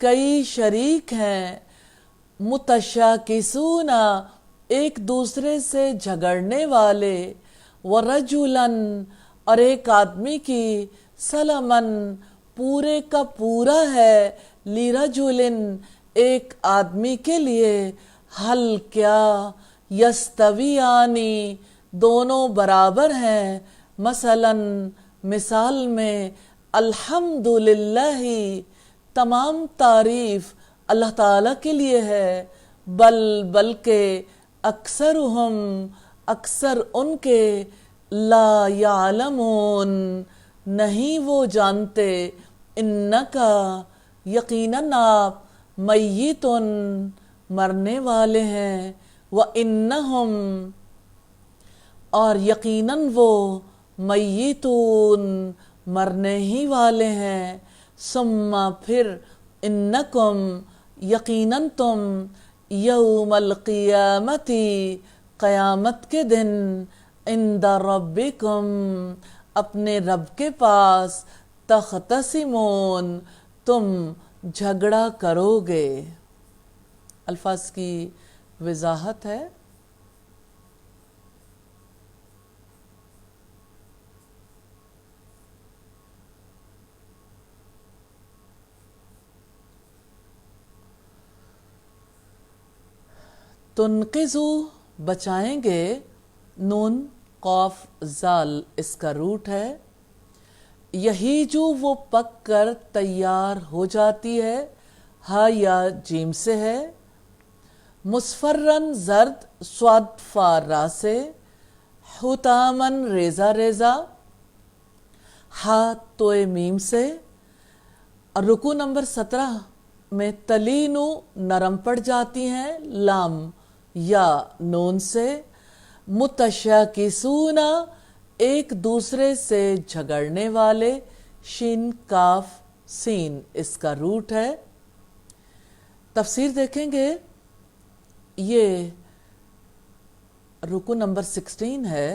کئی شریک ہیں، متشاکسون ایک دوسرے سے جھگڑنے والے، ورجلن اور ایک آدمی کی، سلمن پورے کا پورا ہے، لرجلن ایک آدمی کے لیے، حل کیا، یستویانی دونوں برابر ہیں، مثلاً مثال میں، الحمدللہ تمام تعریف اللہ تعالیٰ کے لیے ہے، بلکہ اکثرہم اکثر ان کے، لا یعلمون نہیں وہ جانتے، انکا یقیناً آپ، میتن مرنے والے ہیں، وَإِنَّهُمْ اور یقیناً وہ، میتون مرنے ہی والے ہیں، ثم پھر، انکم یقیناً تم، یوم القیامتی قیامت کے دن، عند ربکم اپنے رب کے پاس، تختصمون تم جھگڑا کرو گے۔ الفاظ کی وضاحت ہے، تنقذو بچائیں گے، نون قاف زال اس کا روٹ ہے، یہی جو وہ پک کر تیار ہو جاتی ہے، ہا یا جیم سے ہے، مصفرن زرد، صاد فا را سے، حتامن ریزہ ریزہ، ہا توئے میم سے، اور رکوع نمبر 17 میں تلینو نرم پڑ جاتی ہیں، لام یا نون سے، متشاکسون ایک دوسرے سے جھگڑنے والے، شین کاف سین اس کا روٹ ہے۔ تفسیر دیکھیں گے، یہ رکوع نمبر 16 ہے،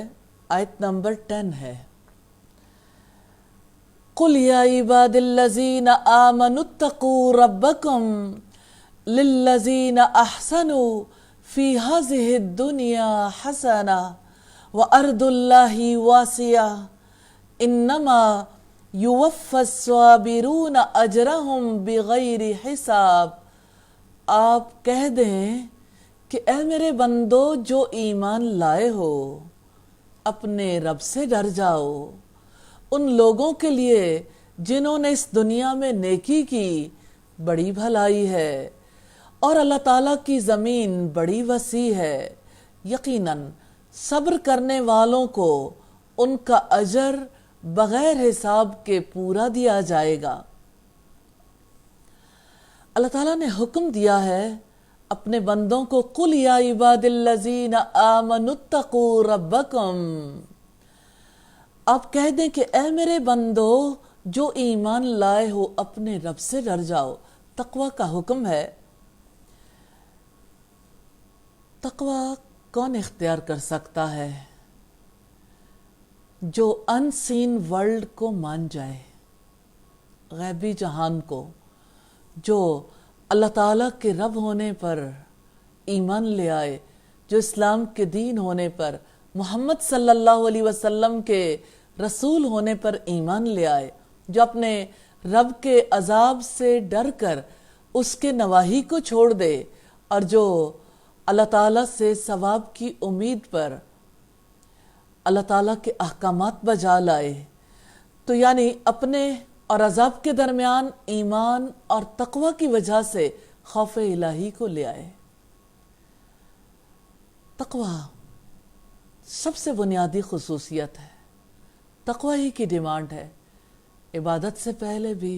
آیت نمبر 10 ہے، قُلْ يَا عِبَادِ الَّذِينَ آمَنُوا اتَّقُوا رَبَّكُمْ لِلَّذِينَ أَحْسَنُوا فِي هَذِهِ الدُّنْيَا حَسَنَةٌ وَأَرْضُ اللَّهِ وَاسِعَةٌ إِنَّمَا يُوَفَّى الصَّابِرُونَ أَجْرَهُمْ بِغَيْرِ حِسَاب۔ آپ کہہ دیں کہ اے میرے بندو جو ایمان لائے ہو، اپنے رب سے ڈر جاؤ، ان لوگوں کے لیے جنہوں نے اس دنیا میں نیکی کی بڑی بھلائی ہے، اور اللہ تعالیٰ کی زمین بڑی وسیع ہے، یقیناً صبر کرنے والوں کو ان کا اجر بغیر حساب کے پورا دیا جائے گا۔ اللہ تعالیٰ نے حکم دیا ہے اپنے بندوں کو، قُلْ يَا عِبَادِ الَّذِينَ آمَنُوا اتَّقُوا رَبَّكُمْ، آپ کہہ دیں کہ اے میرے بندو جو ایمان لائے ہو، اپنے رب سے ڈر جاؤ۔ تقوی کا حکم ہے۔ تقوی کون اختیار کر سکتا ہے؟ جو ان سین ورلڈ کو مان جائے، غیبی جہان کو، جو اللہ تعالیٰ کے رب ہونے پر ایمان لے آئے، جو اسلام کے دین ہونے پر، محمد صلی اللہ علیہ وسلم کے رسول ہونے پر ایمان لے آئے، جو اپنے رب کے عذاب سے ڈر کر اس کے نواہی کو چھوڑ دے، اور جو اللہ تعالیٰ سے ثواب کی امید پر اللہ تعالیٰ کے احکامات بجا لائے، تو یعنی اپنے اور عذاب کے درمیان ایمان اور تقوی کی وجہ سے خوف الہی کو لے آئے۔ تقوی سب سے بنیادی خصوصیت ہے، تقوی ہی کی ڈیمانڈ ہے، عبادت سے پہلے بھی،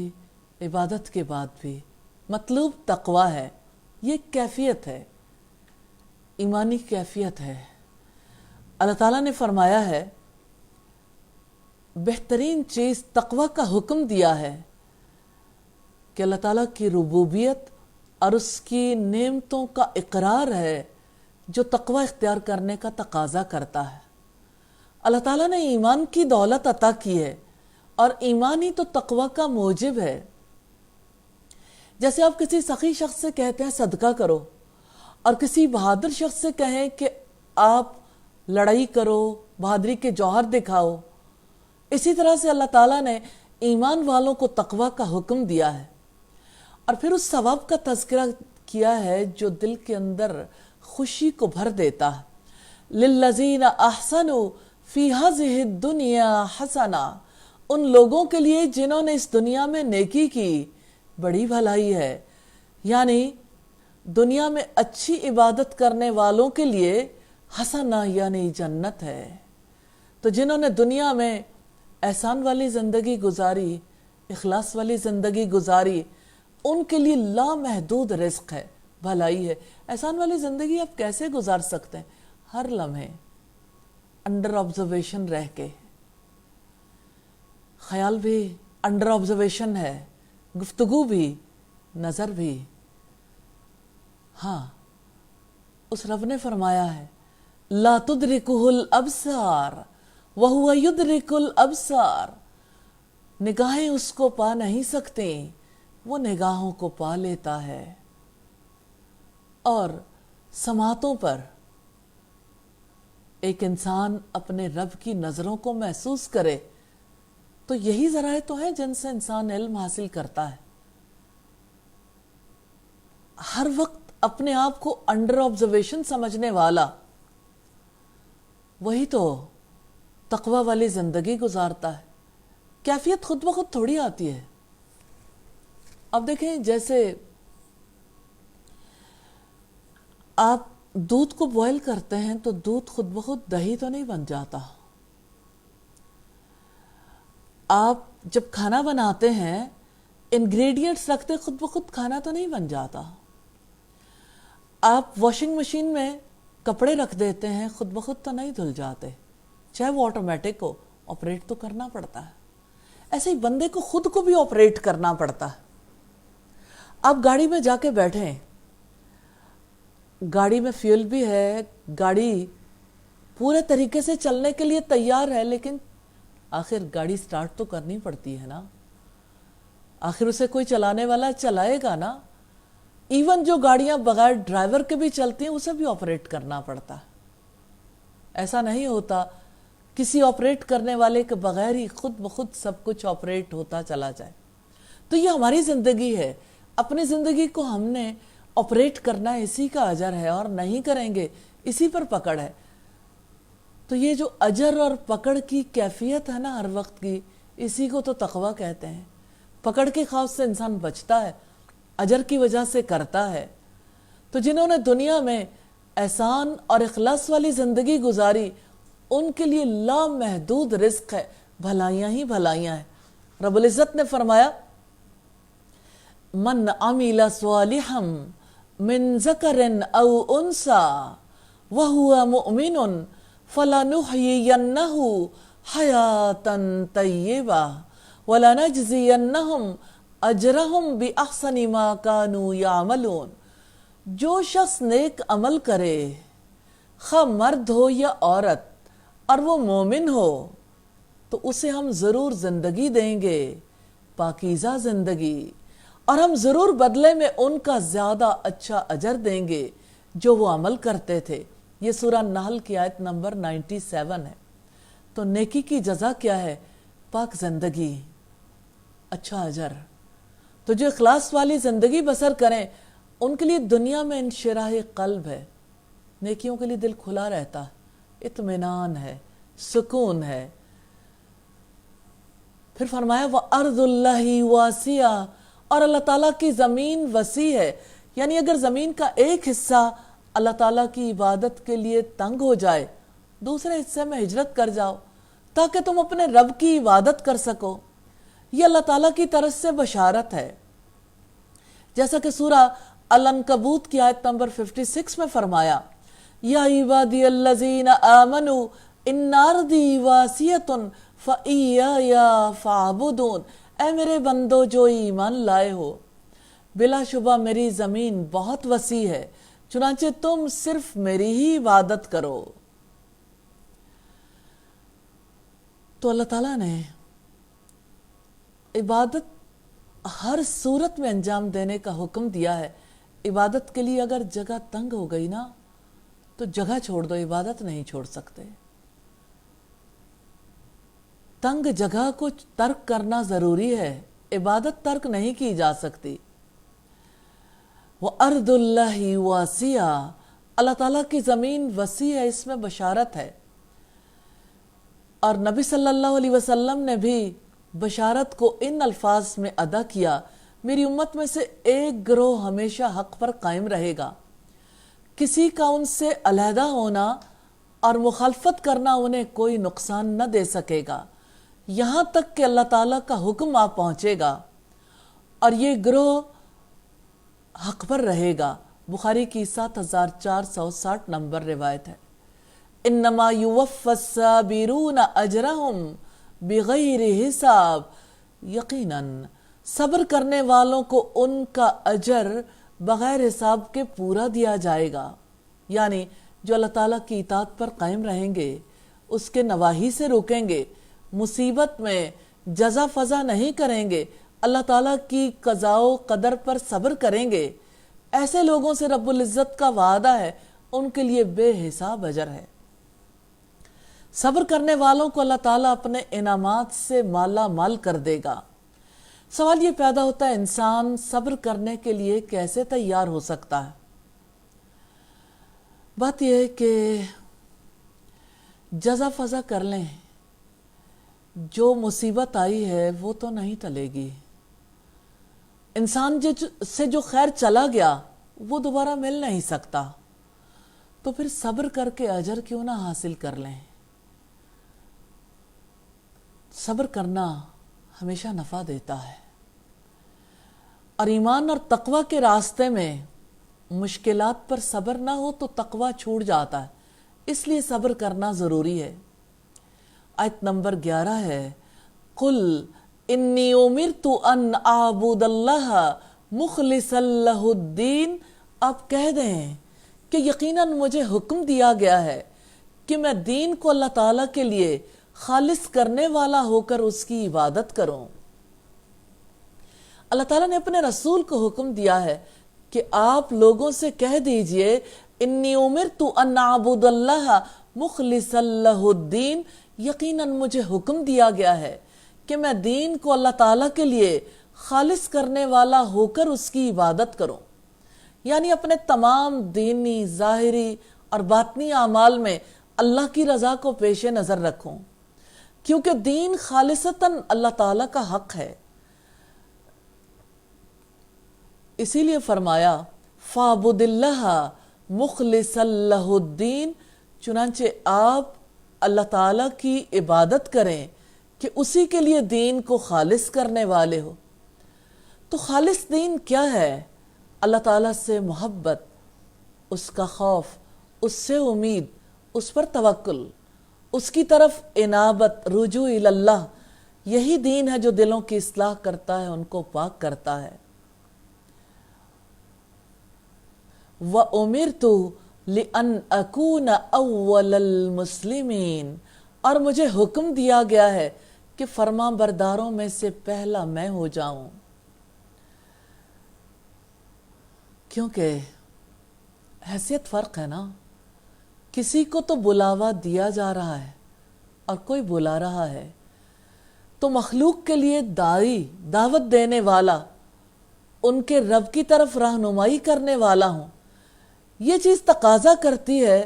عبادت کے بعد بھی مطلوب تقوی ہے۔ یہ کیفیت ہے، ایمانی کیفیت ہے۔ اللہ تعالیٰ نے فرمایا ہے، بہترین چیز تقوی کا حکم دیا ہے کہ اللہ تعالیٰ کی ربوبیت اور اس کی نعمتوں کا اقرار ہے جو تقوی اختیار کرنے کا تقاضا کرتا ہے۔ اللہ تعالیٰ نے ایمان کی دولت عطا کی ہے، اور ایمان ہی تو تقوی کا موجب ہے۔ جیسے آپ کسی سخی شخص سے کہتے ہیں صدقہ کرو، اور کسی بہادر شخص سے کہیں کہ آپ لڑائی کرو، بہادری کے جوہر دکھاؤ، اسی طرح سے اللہ تعالیٰ نے ایمان والوں کو تقوی کا حکم دیا ہے، اور پھر اس ثواب کا تذکرہ کیا ہے جو دل کے اندر خوشی کو بھر دیتا ہے۔ للذین احسنوا فی ہذہ الدنیا حسنہ، ان لوگوں کے لیے جنہوں نے اس دنیا میں نیکی کی بڑی بھلائی ہے، یعنی دنیا میں اچھی عبادت کرنے والوں کے لیے حسنہ یعنی جنت ہے۔ تو جنہوں نے دنیا میں احسان والی زندگی گزاری، اخلاص والی زندگی گزاری، ان کے لیے لامحدود رزق ہے، بھلائی ہے۔ احسان والی زندگی آپ کیسے گزار سکتے ہیں؟ ہر لمحے انڈر آبزرویشن رہ کے، خیال بھی انڈر آبزرویشن ہے، گفتگو بھی، نظر بھی۔ ہاں، اس رب نے فرمایا ہے لا تدرکہ الابصار وہو یدرک الابصار، نگاہیں اس کو پا نہیں سکتی، وہ نگاہوں کو پا لیتا ہے۔ اور سماعتوں پر ایک انسان اپنے رب کی نظروں کو محسوس کرے تو یہی ذرائع تو ہیں جن سے انسان علم حاصل کرتا ہے۔ ہر وقت اپنے آپ کو انڈر آبزرویشن سمجھنے والا وہی تو تقوی والی زندگی گزارتا ہے۔ کیفیت خود بخود تھوڑی آتی ہے۔ اب دیکھیں، جیسے آپ دودھ کو بوائل کرتے ہیں تو دودھ خود بخود دہی تو نہیں بن جاتا۔ آپ جب کھانا بناتے ہیں انگریڈینٹس رکھتے خود بخود کھانا تو نہیں بن جاتا۔ آپ واشنگ مشین میں کپڑے رکھ دیتے ہیں خود بخود تو نہیں دھل جاتے، چاہے وہ آٹومیٹک ہو، آپریٹ تو کرنا پڑتا ہے۔ ایسے ہی بندے کو خود کو بھی آپریٹ کرنا پڑتا ہے۔ آپ گاڑی میں جا کے بیٹھیں، گاڑی میں فیول بھی ہے، گاڑی پورے طریقے سے چلنے کے لیے تیار ہے، لیکن آخر گاڑی سٹارٹ تو کرنی پڑتی ہے نا، آخر اسے کوئی چلانے والا چلائے گا نا۔ ایون جو گاڑیاں بغیر ڈرائیور کے بھی چلتی ہیں اسے بھی آپریٹ کرنا پڑتا ہے۔ ایسا نہیں ہوتا کسی آپریٹ کرنے والے کے بغیر ہی خود بخود سب کچھ آپریٹ ہوتا چلا جائے۔ تو یہ ہماری زندگی ہے، اپنی زندگی کو ہم نے آپریٹ کرنا اسی کا اجر ہے، اور نہیں کریں گے اسی پر پکڑ ہے۔ تو یہ جو اجر اور پکڑ کی کیفیت ہے نا ہر وقت کی، اسی کو تو تقوی کہتے ہیں۔ پکڑ کے خوف سے انسان بچتا ہے، اجر کی وجہ سے کرتا ہے۔ تو جنہوں نے دنیا میں احسان اور اخلاص والی زندگی گزاری، ان کے لیے لامحدود رزق ہے، بھلائیاں ہی بھلائیاں ہیں۔ رب العزت نے فرمایا من عمل صالحا من ذکر او انثى وهو مؤمن فلنحيينه حياة طیبہ ولنجزینہم اجرہم باحسن ما كانوا یعملون۔ جو شخص نیک عمل کرے، خواہ مرد ہو یا عورت، اور وہ مومن ہو، تو اسے ہم ضرور زندگی دیں گے، پاکیزہ زندگی، اور ہم ضرور بدلے میں ان کا زیادہ اچھا اجر دیں گے جو وہ عمل کرتے تھے۔ یہ سورہ نحل کی آیت نمبر 97 ہے۔ تو نیکی کی جزا کیا ہے؟ پاک زندگی، اچھا اجر۔ تو جو اخلاص والی زندگی بسر کریں ان کے لیے دنیا میں انشراح قلب ہے، نیکیوں کے لیے دل کھلا رہتا ہے، اطمینان ہے، سکون ہے۔ پھر فرمایا وَأَرْضُ اللَّهِ وَاسِعَةٌ، اور اللہ تعالیٰ کی زمین وسیع ہے، یعنی اگر زمین کا ایک حصہ اللہ تعالیٰ کی عبادت کے لیے تنگ ہو جائے، دوسرے حصے میں ہجرت کر جاؤ تاکہ تم اپنے رب کی عبادت کر سکو۔ یہ اللہ تعالیٰ کی طرف سے بشارت ہے، جیسا کہ سورہ العنکبوت کی آیت نمبر 56 میں فرمایا یا عبادی الذین آمنوا ان ارضی واسعۃ فایای فاعبدون، اے میرے بندو جو ایمان لائے ہو، بلا شبہ میری زمین بہت وسیع ہے، چنانچہ تم صرف میری ہی عبادت کرو۔ تو اللہ تعالیٰ نے عبادت ہر صورت میں انجام دینے کا حکم دیا ہے۔ عبادت کے لیے اگر جگہ تنگ ہو گئی نا تو جگہ چھوڑ دو، عبادت نہیں چھوڑ سکتے۔ تنگ جگہ کو ترک کرنا ضروری ہے، عبادت ترک نہیں کی جا سکتی۔ وَأَرْضُ اللَّهِ وَاسِعَةٌ، اللہ تعالیٰ کی زمین وسیع ہے، اس میں بشارت ہے۔ اور نبی صلی اللہ علیہ وسلم نے بھی بشارت کو ان الفاظ میں ادا کیا، میری امت میں سے ایک گروہ ہمیشہ حق پر قائم رہے گا، کسی کا ان سے علیحدہ ہونا اور مخالفت کرنا انہیں کوئی نقصان نہ دے سکے گا، یہاں تک کہ اللہ تعالیٰ کا حکم آ پہنچے گا، اور یہ گروہ حق پر رہے گا۔ بخاری کی 7460 نمبر روایت ہے۔ انما یوفی الصابرون اجرہم بغیر حساب، یقیناً صبر کرنے والوں کو ان کا اجر بغیر حساب کے پورا دیا جائے گا، یعنی جو اللہ تعالیٰ کی اطاعت پر قائم رہیں گے، اس کے نواہی سے روکیں گے، مصیبت میں جزا فضا نہیں کریں گے، اللہ تعالیٰ کی قضاء و قدر پر صبر کریں گے، ایسے لوگوں سے رب العزت کا وعدہ ہے، ان کے لیے بے حساب اجر ہے۔ صبر کرنے والوں کو اللہ تعالیٰ اپنے انعامات سے مالا مال کر دے گا۔ سوال یہ پیدا ہوتا ہے، انسان صبر کرنے کے لیے کیسے تیار ہو سکتا ہے؟ بات یہ ہے کہ جزا فضا کر لیں، جو مصیبت آئی ہے وہ تو نہیں ٹلے گی۔ انسان سے جو خیر چلا گیا وہ دوبارہ مل نہیں سکتا، تو پھر صبر کر کے اجر کیوں نہ حاصل کر لیں۔ صبر کرنا ہمیشہ نفع دیتا ہے، اور ایمان اور تقوی کے راستے میں مشکلات پر صبر نہ ہو تو تقوی چھوٹ جاتا ہے، اس لیے صبر کرنا ضروری ہے۔ آیت نمبر 11 ہے، قُلْ انی امرت ان اعبد اللہ مخلصا لہ الدین، آپ کہہ دیں کہ یقیناً مجھے حکم دیا گیا ہے کہ میں دین کو اللہ تعالیٰ کے لیے خالص کرنے والا ہو کر اس کی عبادت کروں۔ اللہ تعالیٰ نے اپنے رسول کو حکم دیا ہے کہ آپ لوگوں سے کہہ دیجئے انی امرت ان اعبد اللہ مخلصا لہ الدین، یقیناً مجھے حکم دیا گیا ہے کہ میں دین کو اللہ تعالیٰ کے لیے خالص کرنے والا ہو کر اس کی عبادت کروں، یعنی اپنے تمام دینی، ظاہری اور باطنی اعمال میں اللہ کی رضا کو پیش نظر رکھوں، کیونکہ دین خالصتاً اللہ تعالیٰ کا حق ہے۔ اسی لیے فرمایا فَاعْبُدِ اللَّهَ مُخْلِصًا لَهُ الدِّينَ، چنانچہ آپ اللہ تعالیٰ کی عبادت کریں کہ اسی کے لیے دین کو خالص کرنے والے ہو۔ تو خالص دین کیا ہے؟ اللہ تعالیٰ سے محبت، اس کا خوف، اس سے امید، اس پر توکل، اس کی طرف انابت، رجوع اللہ، یہی دین ہے جو دلوں کی اصلاح کرتا ہے، ان کو پاک کرتا ہے۔ وَأُمِرْتُ لِأَنْ أَكُونَ أَوَّلَ الْمُسْلِمِينَ، اور مجھے حکم دیا گیا ہے کہ فرما برداروں میں سے پہلا میں ہو جاؤں، کیونکہ حیثیت فرق ہے نا، کسی کو تو بلاوا دیا جا رہا ہے اور کوئی بلا رہا ہے، تو مخلوق کے لیے داعی، دعوت دینے والا، ان کے رب کی طرف رہنمائی کرنے والا ہوں، یہ چیز تقاضا کرتی ہے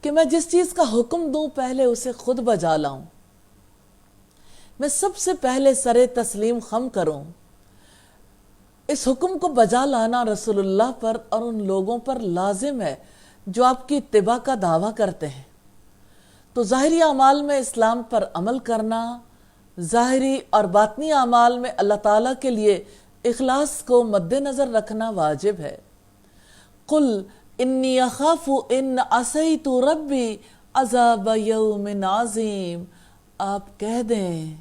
کہ میں جس چیز کا حکم دوں پہلے اسے خود بجا لاؤں، میں سب سے پہلے سر تسلیم خم کروں۔ اس حکم کو بجا لانا رسول اللہ پر اور ان لوگوں پر لازم ہے جو آپ کی اتباع کا دعویٰ کرتے ہیں۔ تو ظاہری اعمال میں اسلام پر عمل کرنا، ظاہری اور باطنی اعمال میں اللہ تعالیٰ کے لیے اخلاص کو مد نظر رکھنا واجب ہے۔ قُلْ انی اخاف ان عصیت ربی عذاب یوم عظیم، آپ کہہ دیں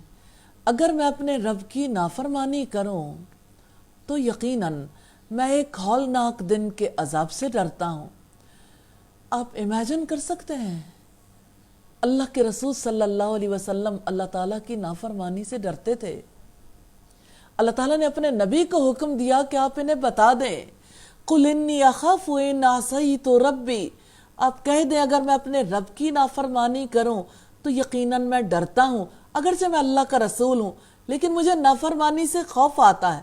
اگر میں اپنے رب کی نافرمانی کروں تو یقیناً میں ایک ہولناک دن کے عذاب سے ڈرتا ہوں۔ آپ امیجن کر سکتے ہیں اللہ کے رسول صلی اللہ علیہ وسلم اللہ تعالیٰ کی نافرمانی سے ڈرتے تھے، اللہ تعالیٰ نے اپنے نبی کو حکم دیا کہ آپ انہیں بتا دیں، قُلْ إِنِّي أَخَافُ إِنْ عَصَيْتُ رَبِّي، آپ کہہ دیں اگر میں اپنے رب کی نافرمانی کروں تو یقیناً میں ڈرتا ہوں، اگرچہ میں اللہ کا رسول ہوں لیکن مجھے نافرمانی سے خوف آتا ہے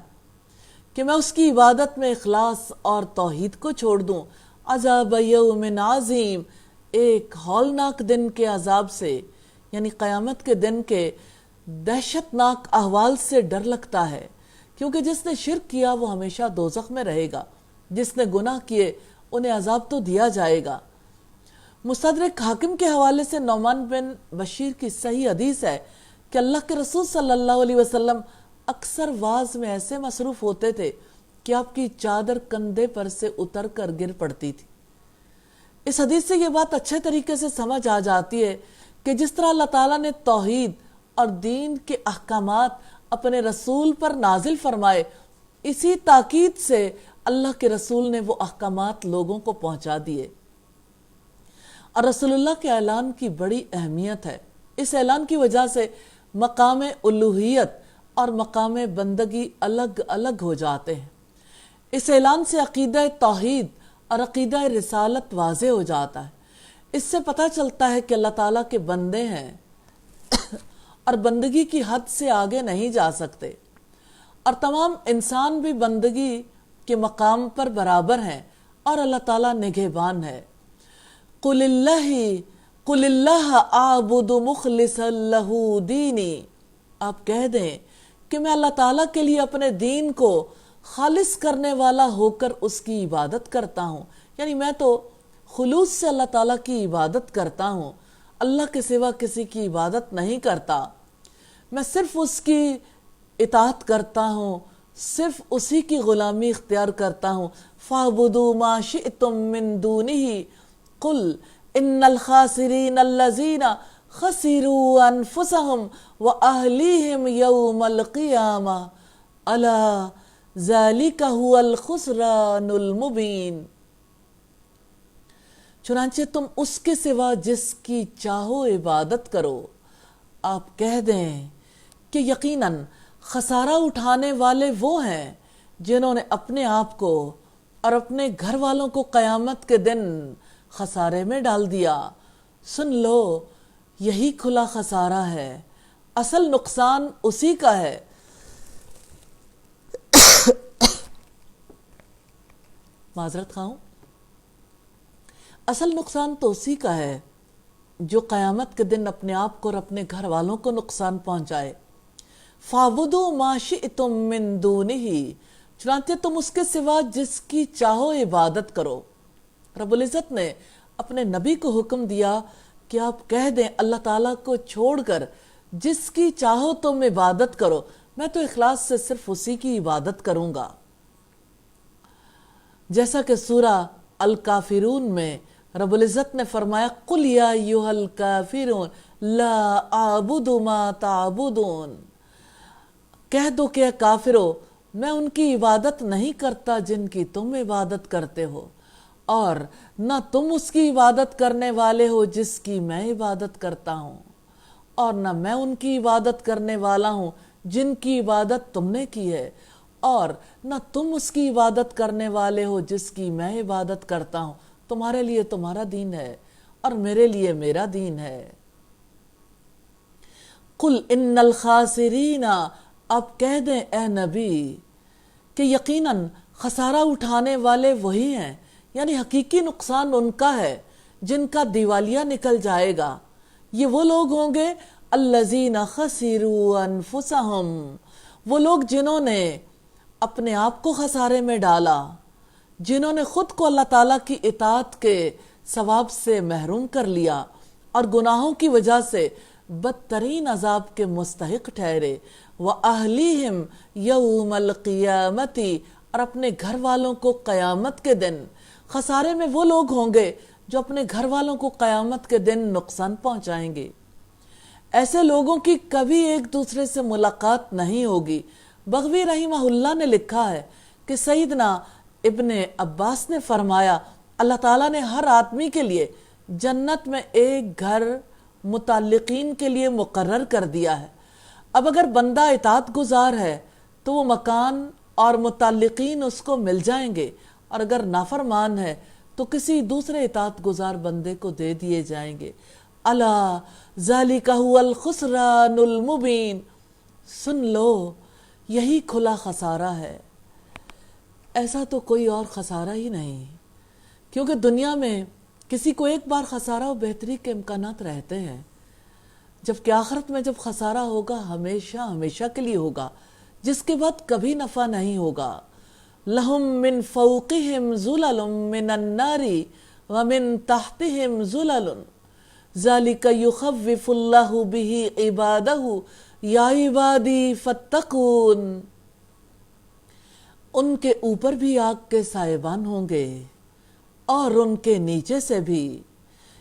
کہ میں اس کی عبادت میں اخلاص اور توحید کو چھوڑ دوں۔ عذاب یوم عظیم، ایک ہولناک دن کے عذاب سے، یعنی قیامت کے دن کے دہشتناک احوال سے ڈر لگتا ہے، کیونکہ جس نے شرک کیا وہ ہمیشہ دوزخ میں رہے گا، جس نے گناہ کیے انہیں عذاب تو دیا جائے گا۔ مستدرک حاکم کے حوالے سے نعمان بن بشیر کی صحیح حدیث ہے کہ اللہ کے رسول صلی اللہ علیہ وسلم اکثر واعظ میں ایسے مصروف ہوتے تھے کہ آپ کی چادر کندھے پر سے اتر کر گر پڑتی تھی۔ اس حدیث سے یہ بات اچھے طریقے سے سمجھ آ جاتی ہے کہ جس طرح اللہ تعالیٰ نے توحید اور دین کے احکامات اپنے رسول پر نازل فرمائے، اسی تاکید سے اللہ کے رسول نے وہ احکامات لوگوں کو پہنچا دیے۔ اور رسول اللہ کے اعلان کی بڑی اہمیت ہے۔ اس اعلان کی وجہ سے مقام الوہیت اور مقام بندگی الگ الگ ہو جاتے ہیں۔ اس اعلان سے عقیدہ توحید اور عقیدہ رسالت واضح ہو جاتا ہے۔ اس سے پتہ چلتا ہے کہ اللہ تعالیٰ کے بندے ہیں اور بندگی کی حد سے آگے نہیں جا سکتے، اور تمام انسان بھی بندگی کے مقام پر برابر ہیں اور اللہ تعالیٰ نگہبان ہے۔ قُلِ اللَّهَ أَعْبُدُ مُخْلِصًا لَهُ دِينِي، آپ کہہ دیں کہ میں اللہ تعالیٰ کے لیے اپنے دین کو خالص کرنے والا ہو کر اس کی عبادت کرتا ہوں، یعنی میں تو خلوص سے اللہ تعالیٰ کی عبادت کرتا ہوں، اللہ کے سوا کسی کی عبادت نہیں کرتا، میں صرف اس کی اطاعت کرتا ہوں، صرف اسی کی غلامی اختیار کرتا ہوں۔ فَاعْبُدُوا مَا شِئْتُم مِّن دُونِهِ قُلْ إِنَّ الْخَاسِرِينَ الَّذِينَ خَسِرُوا أَنفُسَهُمْ وَأَهْلِيهِمْ يَوْمَ الْقِيَامَةِ أَلَا ذَلِكَ هُوَ الْخُسْرَانُ الْمُبِينُ، چنانچہ تم اس کے سوا جس کی چاہو عبادت کرو۔ آپ کہہ دیں کہ یقیناً خسارہ اٹھانے والے وہ ہیں جنہوں نے اپنے آپ کو اور اپنے گھر والوں کو قیامت کے دن خسارے میں ڈال دیا۔ سن لو، یہی کھلا خسارہ ہے، اصل نقصان اسی کا ہے۔ معذرت خواہوں، اصل نقصان تو اسی کا ہے جو قیامت کے دن اپنے آپ کو اور اپنے گھر والوں کو نقصان پہنچائے۔ فَاعْبُدُوا مَا شِئْتُم مِّن دُونِهِ، چنانچہ تم اس کے سوا جس کی چاہو عبادت کرو۔ رب العزت نے اپنے نبی کو حکم دیا کہ آپ کہہ دیں اللہ تعالیٰ کو چھوڑ کر جس کی چاہو تم عبادت کرو، میں تو اخلاص سے صرف اسی کی عبادت کروں گا۔ جیسا کہ سورہ الکافرون میں رب العزت نے فرمایا قُلْ يَا أَيُّهَا الْكَافِرُونَ لَا أَعْبُدُ مَا تَعْبُدُونَ، کہہ دو کہ اے کافرو، میں ان کی عبادت نہیں کرتا جن کی تم عبادت کرتے ہو، اور نہ تم اس کی عبادت کرنے والے ہو جس کی میں عبادت کرتا ہوں، اور نہ میں ان کی عبادت کرنے والا ہوں جن کی عبادت تم نے کی ہے، اور نہ تم اس کی عبادت کرنے والے ہو جس کی میں عبادت کرتا ہوں۔ تمہارے لیے تمہارا دین ہے اور میرے لیے میرا دین ہے۔ قُلْ إِنَّ الْخَاسِرِينَ، آپ کہہ دیں اے نبی کہ یقیناً خسارہ اٹھانے والے وہی ہیں، یعنی حقیقی نقصان ان کا ہے جن کا دیوالیہ نکل جائے گا۔ یہ وہ لوگ ہوں گے الذین خسروا انفسہم، وہ لوگ جنہوں نے اپنے آپ کو خسارے میں ڈالا، جنہوں نے خود کو اللہ تعالیٰ کی اطاعت کے ثواب سے محروم کر لیا اور گناہوں کی وجہ سے بدترین عذاب کے مستحق ٹھہرے۔ وَأَهْلِهِمْ يَوْمَ الْقِيَامَةِ، اور اپنے گھر والوں کو قیامت کے دن۔ خسارے میں وہ لوگ ہوں گے جو اپنے گھر والوں کو قیامت کے دن نقصان پہنچائیں گے۔ ایسے لوگوں کی کبھی ایک دوسرے سے ملاقات نہیں ہوگی۔ بغوی رحمہ اللہ نے لکھا ہے کہ سیدنا ابن عباس نے فرمایا اللہ تعالیٰ نے ہر آدمی کے لیے جنت میں ایک گھر متعلقین کے لیے مقرر کر دیا ہے۔ اب اگر بندہ اطاعت گزار ہے تو وہ مکان اور متعلقین اس کو مل جائیں گے، اور اگر نافرمان ہے تو کسی دوسرے اطاعت گزار بندے کو دے دیے جائیں گے۔ الا ذالک هو الخسران المبین، سن لو یہی کھلا خسارہ ہے، ایسا تو کوئی اور خسارہ ہی نہیں، کیونکہ دنیا میں کسی کو ایک بار خسارہ و بہتری کے امکانات رہتے ہیں، جبکہ آخرت میں جب خسارہ ہوگا ہمیشہ ہمیشہ کے لیے ہوگا، جس کے بعد کبھی نفع نہیں ہوگا۔ لہم من فوقہم ظلل من النار ومن تحتہم ظلل ذالک یخوف اللہ بہ عبادہ یا عبادی فاتقون، ان کے اوپر بھی آگ کے سائبان ہوں گے اور ان کے نیچے سے بھی۔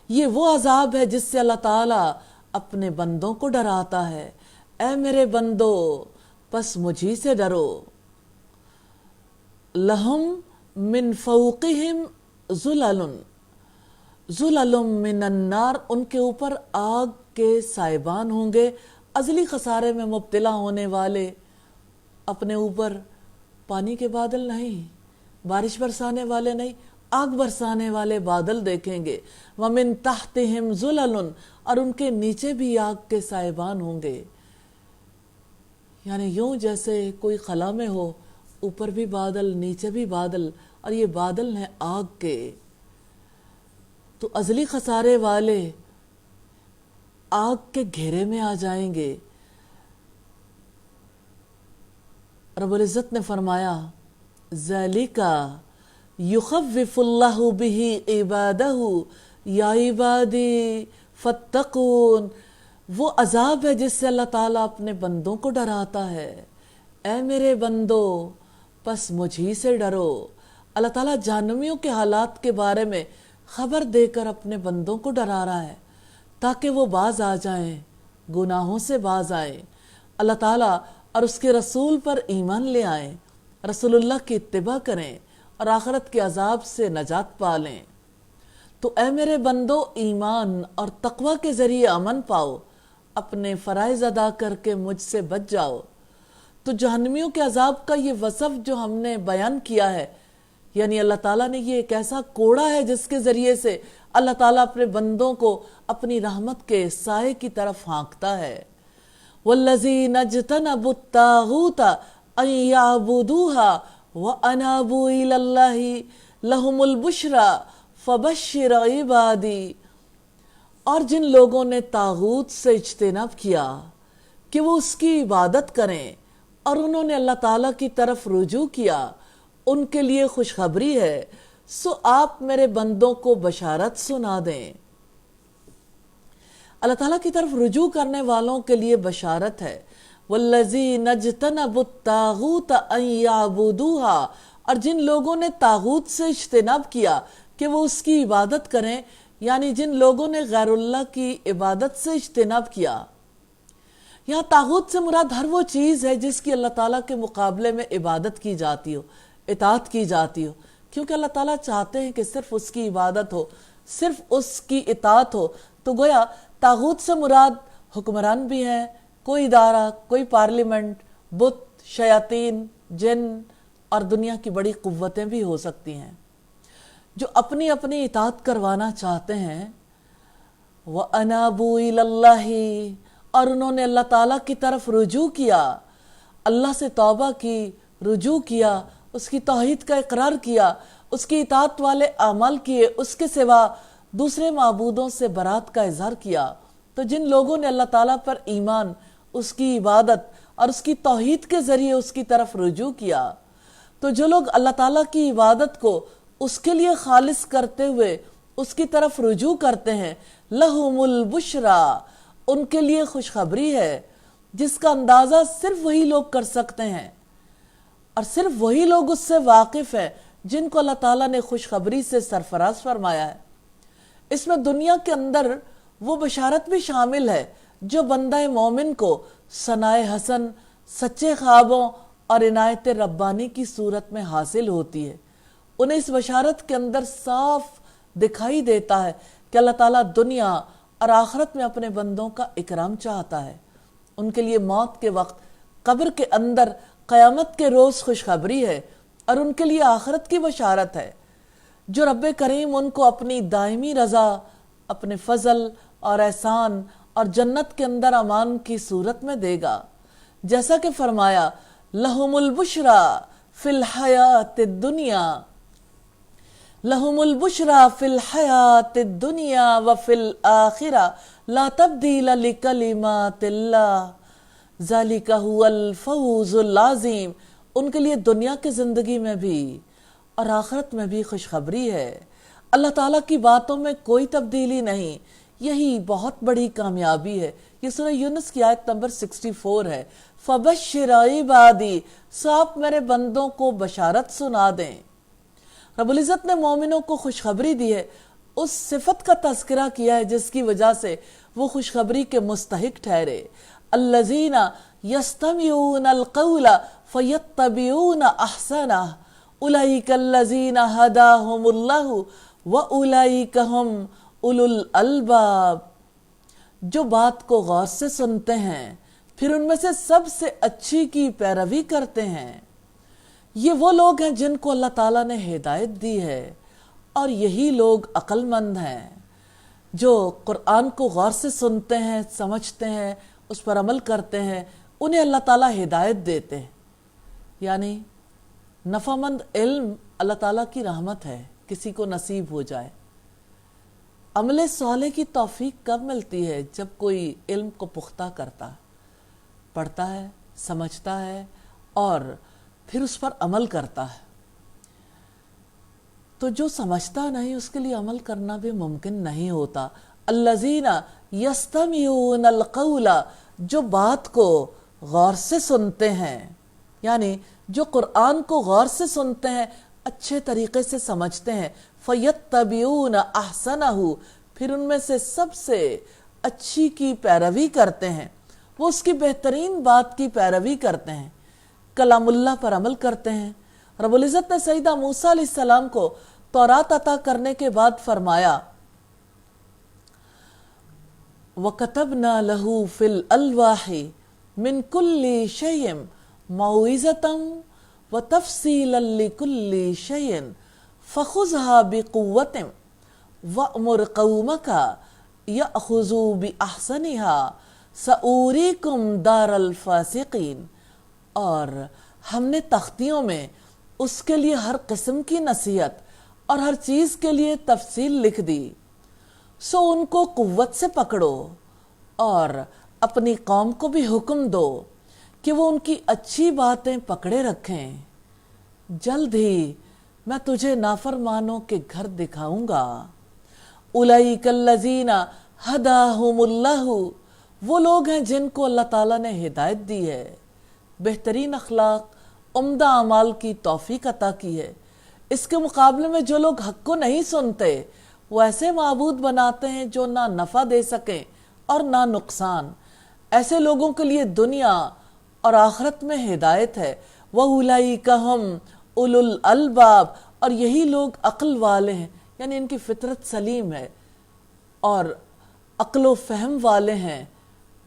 یہ وہ عذاب ہے جس سے اللہ تعالیٰ اپنے بندوں کو ڈراتا ہے، اے میرے بندو پس مجھی سے ڈرو۔ لہم من فوقہم ظلل، ظلل من النار، ان کے اوپر آگ کے سائبان ہوں گے۔ ازلی خسارے میں مبتلا ہونے والے اپنے اوپر پانی کے بادل نہیں، بارش برسانے والے نہیں، آگ برسانے والے بادل دیکھیں گے۔ وَمِن تَحْتِهِمْ ظُلَلٌ، اور ان کے نیچے بھی آگ کے سائبان ہوں گے، یعنی یوں جیسے کوئی خلا میں ہو، اوپر بھی بادل نیچے بھی بادل، اور یہ بادل ہیں آگ کے۔ تو ازلی خسارے والے آگ کے گھیرے میں آ جائیں گے۔ رب العزت نے فرمایا ذَلِكَ یخوف اللہ بہ عبادہ یا عبادی فاتقون، وہ عذاب ہے جس سے اللہ تعالیٰ اپنے بندوں کو ڈراتا ہے، اے میرے بندو پس مجھی سے ڈرو۔ اللہ تعالیٰ جہنمیوں کے حالات کے بارے میں خبر دے کر اپنے بندوں کو ڈرا رہا ہے تاکہ وہ باز آ جائیں، گناہوں سے باز آئیں، اللہ تعالیٰ اور اس کے رسول پر ایمان لے آئیں، رسول اللہ کی اتباع کریں اور آخرت کے عذاب سے نجات پالیں۔ تو اے میرے بندو ایمان اور تقوی کے ذریعے امن پاؤ، اپنے فرائض ادا کر کے مجھ سے بچ جاؤ۔ تو جہنمیوں کے عذاب کا یہ وصف جو ہم نے بیان کیا ہے، یعنی اللہ تعالیٰ نے یہ ایک ایسا کوڑا ہے جس کے ذریعے سے اللہ تعالیٰ اپنے بندوں کو اپنی رحمت کے سائے کی طرف ہانکتا ہے۔ وَالَّذِينَ اجْتَنَبُوا الطَّاغُوتَ أَن يَعْبُدُوهَا وَأَنَابُوا إِلَى اللَّهِ لَهُمُ الْبُشْرَى فَبَشِّرْ عِبَادِي، اور جن لوگوں نے طاغوت سے اجتناب کیا کہ وہ اس کی عبادت کریں اور انہوں نے اللہ تعالیٰ کی طرف رجوع کیا، ان کے لیے خوشخبری ہے، سو آپ میرے بندوں کو بشارت سنا دیں۔ اللہ تعالیٰ کی طرف رجوع کرنے والوں کے لیے بشارت ہے۔ وَالَّذِينَ اجْتَنَبُوا الطَّاغُوتَ أَن يَعْبُدُوهَا، اور جن لوگوں نے طاغوت سے اجتناب کیا کہ وہ اس کی عبادت کریں، یعنی جن لوگوں نے غیر اللہ کی عبادت سے اجتناب کیا۔ یہاں طاغوت سے مراد ہر وہ چیز ہے جس کی اللہ تعالیٰ کے مقابلے میں عبادت کی جاتی ہو، اطاعت کی جاتی ہو، کیونکہ اللہ تعالیٰ چاہتے ہیں کہ صرف اس کی عبادت ہو، صرف اس کی اطاعت ہو۔ تو گویا طاغوت سے مراد حکمران بھی ہیں، کوئی ادارہ، کوئی پارلیمنٹ، بت، شیاطین، جن اور دنیا کی بڑی قوتیں بھی ہو سکتی ہیں جو اپنی اپنی اطاعت کروانا چاہتے ہیں۔ وَأَنَابُوا إِلَى اللَّهِ، اور انہوں نے اللہ تعالیٰ کی طرف رجوع کیا، اللہ سے توبہ کی، رجوع کیا، اس کی توحید کا اقرار کیا، اس کی اطاعت والے اعمال کیے، اس کے سوا دوسرے معبودوں سے برات کا اظہار کیا۔ تو جن لوگوں نے اللہ تعالیٰ پر ایمان، اس کی عبادت اور اس کی توحید کے ذریعے اس کی طرف رجوع کیا، تو جو لوگ اللہ تعالیٰ کی عبادت کو اس کے لیے خالص کرتے ہوئے اس کی طرف رجوع کرتے ہیں، لَهُمُ الْبُشْرَى، ان کے لیے خوشخبری ہے جس کا اندازہ صرف وہی لوگ کر سکتے ہیں، اور صرف وہی لوگ اس سے واقف ہیں جن کو اللہ تعالیٰ نے خوشخبری سے سرفراز فرمایا ہے۔ اس میں دنیا کے اندر وہ بشارت بھی شامل ہے جو بندہ مومن کو ثنائے حسن، سچے خوابوں اور عنایت ربانی کی صورت میں حاصل ہوتی ہے۔ انہیں اس بشارت کے اندر صاف دکھائی دیتا ہے کہ اللہ تعالیٰ دنیا اور آخرت میں اپنے بندوں کا اکرام چاہتا ہے، ان کے لیے موت کے وقت قبر کے اندر قیامت کے روز خوشخبری ہے اور ان کے لیے آخرت کی بشارت ہے، جو رب کریم ان کو اپنی دائمی رضا، اپنے فضل اور احسان اور جنت کے اندر امان کی صورت میں دے گا، جیسا کہ فرمایا لہم البشرا فی الحیات الدنیا، لہم البشرا فی الحیات الدنیا وفی الآخرہ لا تبدیل لکلمات اللہ ذالک هو الفوز العظیم۔ ان کے لیے دنیا کی زندگی میں بھی اور آخرت میں بھی خوشخبری ہے، اللہ تعالیٰ کی باتوں میں کوئی تبدیلی نہیں، یہی بہت بڑی کامیابی ہے۔ یہ سورہ یونس کی آیت نمبر 64 ہے۔ فبشر عبادی، سو آپ میرے بندوں کو بشارت سنا دیں۔ رب العزت نے مومنوں کو خوشخبری دی ہے، اس صفت کا تذکرہ کیا ہے جس کی وجہ سے وہ خوشخبری کے مستحق ٹھہرے۔ الذین یستمعون القول فیتبعون احسنہ اولئک الذین ہداہم اللہ واولئک ہم اولو الالباب۔ جو بات کو غور سے سنتے ہیں پھر ان میں سے سب سے اچھی کی پیروی کرتے ہیں، یہ وہ لوگ ہیں جن کو اللہ تعالیٰ نے ہدایت دی ہے، اور یہی لوگ عقل مند ہیں جو قرآن کو غور سے سنتے ہیں، سمجھتے ہیں، اس پر عمل کرتے ہیں، انہیں اللہ تعالیٰ ہدایت دیتے ہیں۔ یعنی نفع مند علم اللہ تعالیٰ کی رحمت ہے، کسی کو نصیب ہو جائے۔ عمل صالح کی توفیق کب ملتی ہے؟ جب کوئی علم کو پختہ کرتا، پڑھتا ہے، سمجھتا ہے اور پھر اس پر عمل کرتا ہے۔ تو جو سمجھتا نہیں اس کے لیے عمل کرنا بھی ممکن نہیں ہوتا۔ الذین یستمعون القول، جو بات کو غور سے سنتے ہیں، یعنی جو قرآن کو غور سے سنتے ہیں، اچھے طریقے سے سمجھتے ہیں، فیتبعون احسنہ، پھر ان میں سے سب سے اچھی کی پیروی کرتے ہیں، وہ اس کی بہترین بات کی پیروی کرتے ہیں، کلام اللہ پر عمل کرتے ہیں۔ رب العزت نے سیدہ موسیٰ علیہ السلام کو تورات عطا کرنے کے بعد فرمایا وَكَتَبْنَا لَهُ فِي الْأَلْوَاحِ مِنْ كُلِّ شَيْءٍ مَوْعِظَةً وَتَفْصِيلًا لِكُلِّ شَيْءٍ فَخُذْهَا بِقُوَّةٍ وَأْمُرْ قَوْمَكَ يَأْخُذُوا بِأَحْسَنِهَا سَأُورِيكُمْ دَارَ الْفَاسِقِينَ۔ اور ہم نے تختیوں میں اس کے لیے ہر قسم کی نصیحت اور ہر چیز کے لیے تفصیل لکھ دی، سو ان کو قوت سے پکڑو اور اپنی قوم کو بھی حکم دو کہ وہ ان کی اچھی باتیں پکڑے رکھیں، جلد ہی میں تجھے نافرمانوں کے گھر دکھاؤں گا۔ اولئک الذین ہداہم اللہ، وہ لوگ ہیں جن کو اللہ تعالیٰ نے ہدایت دی ہے، بہترین اخلاق، عمدہ اعمال کی توفیق عطا کی ہے۔ اس کے مقابلے میں جو لوگ حق کو نہیں سنتے، وہ ایسے معبود بناتے ہیں جو نہ نفع دے سکیں اور نہ نقصان۔ ایسے لوگوں کے لیے دنیا اور آخرت میں ہدایت ہے۔ وَأُولَئِكَ هُمْ أُولُو الْأَلْبَابِ، اور یہی لوگ عقل والے ہیں، یعنی ان کی فطرت سلیم ہے اور عقل و فہم والے ہیں،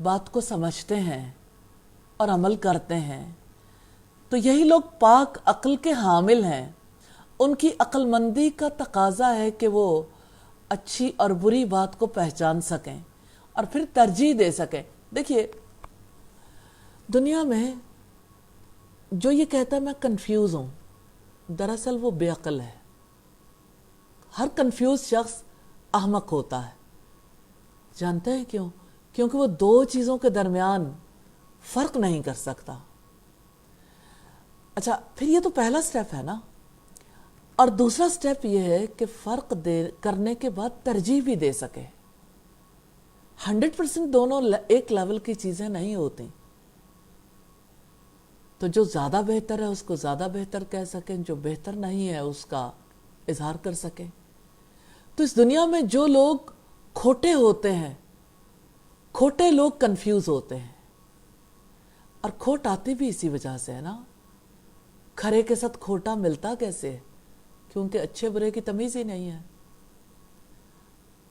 بات کو سمجھتے ہیں اور عمل کرتے ہیں۔ تو یہی لوگ پاک عقل کے حامل ہیں۔ ان کی عقل مندی کا تقاضا ہے کہ وہ اچھی اور بری بات کو پہچان سکیں اور پھر ترجیح دے سکیں۔ دیکھیے، دنیا میں جو یہ کہتا ہے میں کنفیوز ہوں، دراصل وہ بے عقل ہے۔ ہر کنفیوز شخص احمق ہوتا ہے۔ جانتے ہیں کیوں؟ کیونکہ وہ دو چیزوں کے درمیان فرق نہیں کر سکتا۔ اچھا، پھر یہ تو پہلا سٹیپ ہے نا، اور دوسرا سٹیپ یہ ہے کہ فرق کرنے کے بعد ترجیح بھی دے سکے۔ 100% دونوں ایک لیول کی چیزیں نہیں ہوتی، تو جو زیادہ بہتر ہے اس کو زیادہ بہتر کہہ سکیں، جو بہتر نہیں ہے اس کا اظہار کر سکیں۔ تو اس دنیا میں جو لوگ کھوٹے ہوتے ہیں، کھوٹے لوگ کنفیوز ہوتے ہیں، اور کھوٹ آتی بھی اسی وجہ سے ہے نا۔ کھرے کے ساتھ کھوٹا ملتا کیسے؟ کیونکہ اچھے برے کی تمیز ہی نہیں ہے۔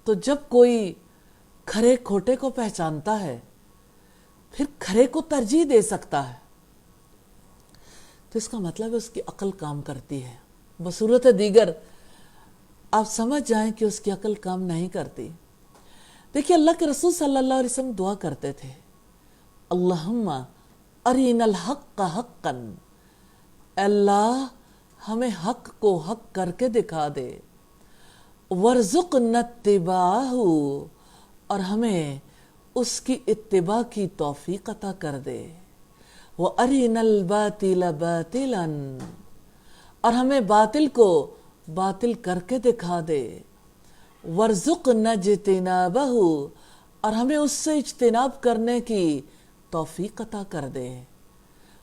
تو جب کوئی کھرے کھوٹے کو پہچانتا ہے، پھر کھرے کو ترجیح دے سکتا ہے۔ تو اس کا مطلب ہے اس کی عقل کام کرتی ہے. بصورت دیگر آپ سمجھ جائیں کہ اس کی عقل کام نہیں کرتی. دیکھیے اللہ کے رسول صلی اللہ علیہ وسلم دعا کرتے تھے, اللہم ارین الحق حقا, اللہ ہمیں حق کو حق کر کے دکھا دے, وارزقنا اتباعہ, اور ہمیں اس کی اتباع کی توفیق عطا کر دے, وارنا الباطل باطلا, اور ہمیں باطل کو باطل کر کے دکھا دے, وارزقنا اجتنابہ, اور ہمیں اس سے اجتناب کرنے کی توفیق عطا کر دے,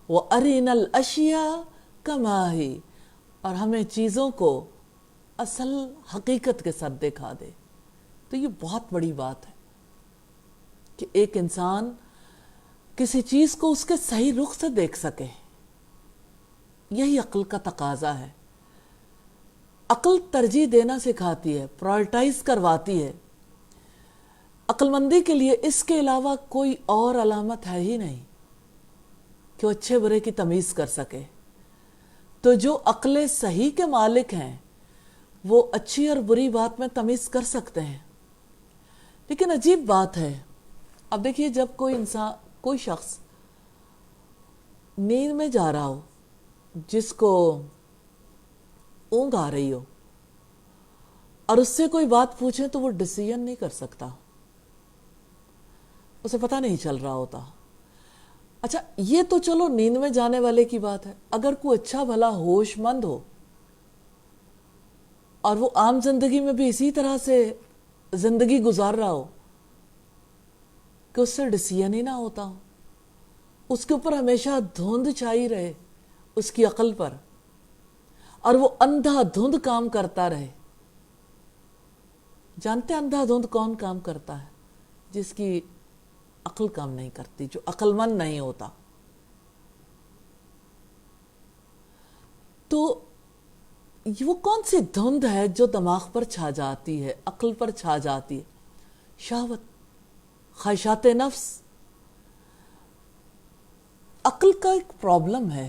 وارنا الاشیاء کما ہی, اور ہمیں چیزوں کو اصل حقیقت کے ساتھ دکھا دے. تو یہ بہت بڑی بات ہے کہ ایک انسان کسی چیز کو اس کے صحیح رخ سے دیکھ سکے. یہی عقل کا تقاضا ہے. عقل ترجیح دینا سکھاتی ہے, پرائرٹائز کرواتی ہے. عقل مندی کے لیے اس کے علاوہ کوئی اور علامت ہے ہی نہیں کہ وہ اچھے برے کی تمیز کر سکے. تو جو عقل صحیح کے مالک ہیں وہ اچھی اور بری بات میں تمیز کر سکتے ہیں. لیکن عجیب بات ہے, اب دیکھیے جب کوئی شخص نیند میں جا رہا ہو, جس کو اونگ آ رہی ہو, اور اس سے کوئی بات پوچھے تو وہ ڈیسیژن نہیں کر سکتا, اسے پتہ نہیں چل رہا ہوتا. اچھا یہ تو چلو نیند میں جانے والے کی بات ہے. اگر کوئی اچھا بھلا ہوش مند ہو اور وہ عام زندگی میں بھی اسی طرح سے زندگی گزار رہا ہو کہ اس سے ڈیسیژن ہی نہ ہوتا ہو, اس کے اوپر ہمیشہ دھند چھائی رہے اس کی عقل پر, اور وہ اندھا دھند کام کرتا رہے. جانتے ہیں اندھا دھند کون کام کرتا ہے؟ جس کی عقل کام نہیں کرتی, جو عقل مند نہیں ہوتا. تو وہ کون سی دھند ہے جو دماغ پر چھا جاتی ہے, عقل پر چھا جاتی ہے؟ شہوت, خواہشات نفس. عقل کا ایک پرابلم ہے,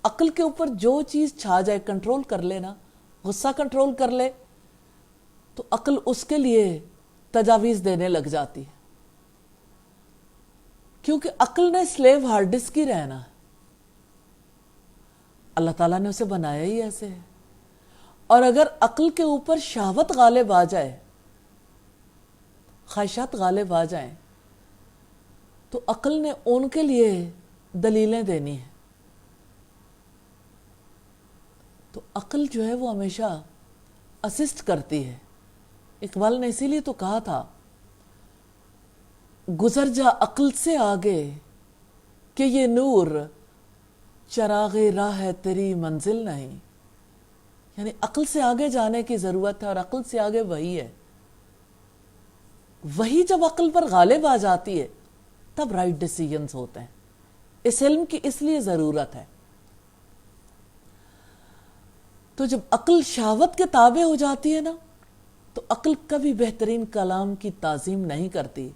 عقل کے اوپر جو چیز چھا جائے, کنٹرول کر لے نا, غصہ کنٹرول کر لے تو عقل اس کے لیے تجاویز دینے لگ جاتی ہے. کیونکہ عقل نے سلیو ہارڈ ڈسک کی رہنا ہے. اللہ تعالیٰ نے اسے بنایا ہی ایسے ہے. اور اگر عقل کے اوپر شہوت غالب آ جائے, خواہشات غالب آ جائیں, تو عقل نے ان کے لیے دلیلیں دینی ہیں. تو عقل جو ہے وہ ہمیشہ اسسٹ کرتی ہے. اقبال نے اسی لیے تو کہا تھا, گزر جا عقل سے آگے کہ یہ نور چراغ راہ ہے تیری منزل نہیں. یعنی عقل سے آگے جانے کی ضرورت ہے, اور عقل سے آگے وہی ہے. وہی جب عقل پر غالب آ جاتی ہے تب رائٹ ڈیسیژنز ہوتے ہیں. اس علم کی اس لیے ضرورت ہے. تو جب عقل شہوت کے تابع ہو جاتی ہے نا, تو عقل کبھی بہترین کلام کی تعظیم نہیں کرتی,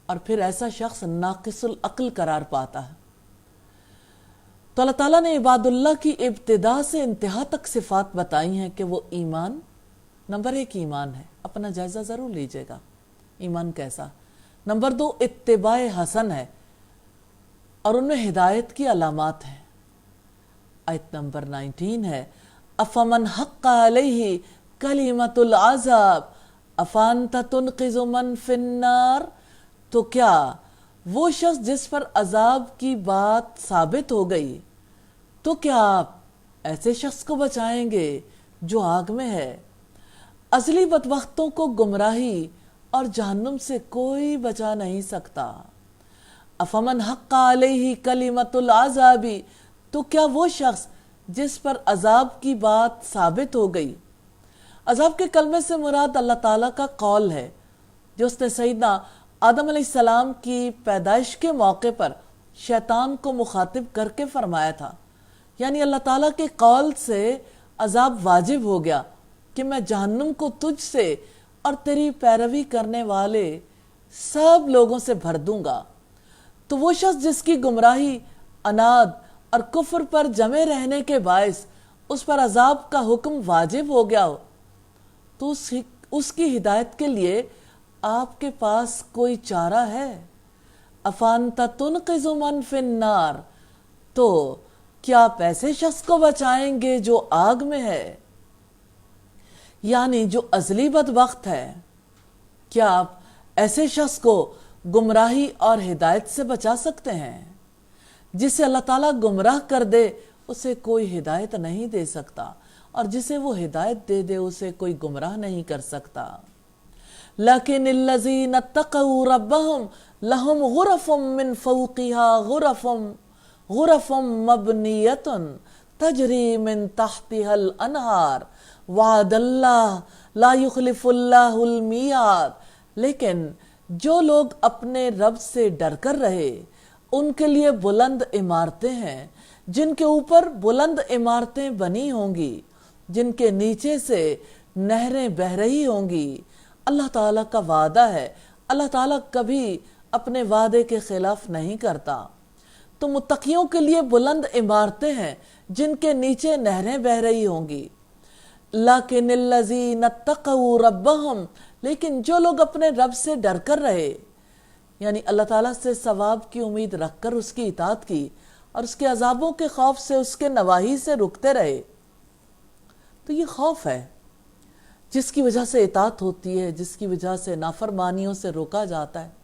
اور پھر ایسا شخص ناقص العقل قرار پاتا ہے. تو اللہ تعالیٰ نے عباد اللہ کی ابتدا سے انتہا تک صفات بتائی ہیں کہ وہ ایمان, نمبر 1 ایمان ہے, اپنا جائزہ ضرور لیجئے گا ایمان کیسا. نمبر 2 اتباع حسن ہے, اور ان میں ہدایت کی علامات ہیں. آیت نمبر 19 ہے, افمن حق علیہ کلمۃ العذاب افانت تنقذ من فی النار. تو کیا وہ شخص جس پر عذاب کی بات ثابت ہو گئی, تو کیا آپ ایسے شخص کو بچائیں گے جو آگ میں ہے؟ ازلی بدبختوں کو گمراہی اور جہنم سے کوئی بچا نہیں سکتا. افمن حق علیہ کلمۃ العذاب, تو کیا وہ شخص جس پر عذاب کی بات ثابت ہو گئی. عذاب کے کلمے سے مراد اللہ تعالیٰ کا قول ہے, جو اس نے سیدنا آدم علیہ السلام کی پیدائش کے موقع پر شیطان کو مخاطب کر کے فرمایا تھا. یعنی اللہ تعالیٰ کے قول سے عذاب واجب ہو گیا کہ میں جہنم کو تجھ سے اور تیری پیروی کرنے والے سب لوگوں سے بھر دوں گا. تو وہ شخص جس کی گمراہی، اناد اور کفر پر جمے رہنے کے باعث اس پر عذاب کا حکم واجب ہو گیا ہو تو اس کی ہدایت کے لیے آپ کے پاس کوئی چارہ ہے؟ افانت تنقذ من فی النار، تو کیا آپ ایسے شخص کو بچائیں گے جو آگ میں ہے، یعنی جو ازلی بدبخت ہے؟ کیا آپ ایسے شخص کو گمراہی اور ہدایت سے بچا سکتے ہیں؟ جسے اللہ تعالیٰ گمراہ کر دے اسے کوئی ہدایت نہیں دے سکتا، اور جسے وہ ہدایت دے دے اسے کوئی گمراہ نہیں کر سکتا۔ لیکن الذین اتقوا ربہم لہم غرف من فوقہا غرف مبنیۃ تجری من تحتہا الانہار وعد اللہ لا یخلف اللہ المیعاد۔ لیکن جو لوگ اپنے رب سے ڈر کر رہے ان کے لیے بلند عمارتیں ہیں جن کے اوپر بلند عمارتیں بنی ہوں گی، جن کے نیچے سے نہریں بہہ رہی ہوں گی۔ اللہ تعالیٰ کا وعدہ ہے، اللہ تعالیٰ کبھی اپنے وعدے کے خلاف نہیں کرتا۔ تو متقیوں کے لیے بلند عمارتیں ہیں جن کے نیچے نہریں بہہ رہی ہوں گی۔ لیکن الذین اتقوا ربہم، لیکن جو لوگ اپنے رب سے ڈر کر رہے، یعنی اللہ تعالیٰ سے ثواب کی امید رکھ کر اس کی اطاعت کی اور اس کے عذابوں کے خوف سے اس کے نواہی سے رکتے رہے، تو یہ خوف ہے جس کی وجہ سے اطاعت ہوتی ہے، جس کی وجہ سے نافرمانیوں سے روکا جاتا ہے۔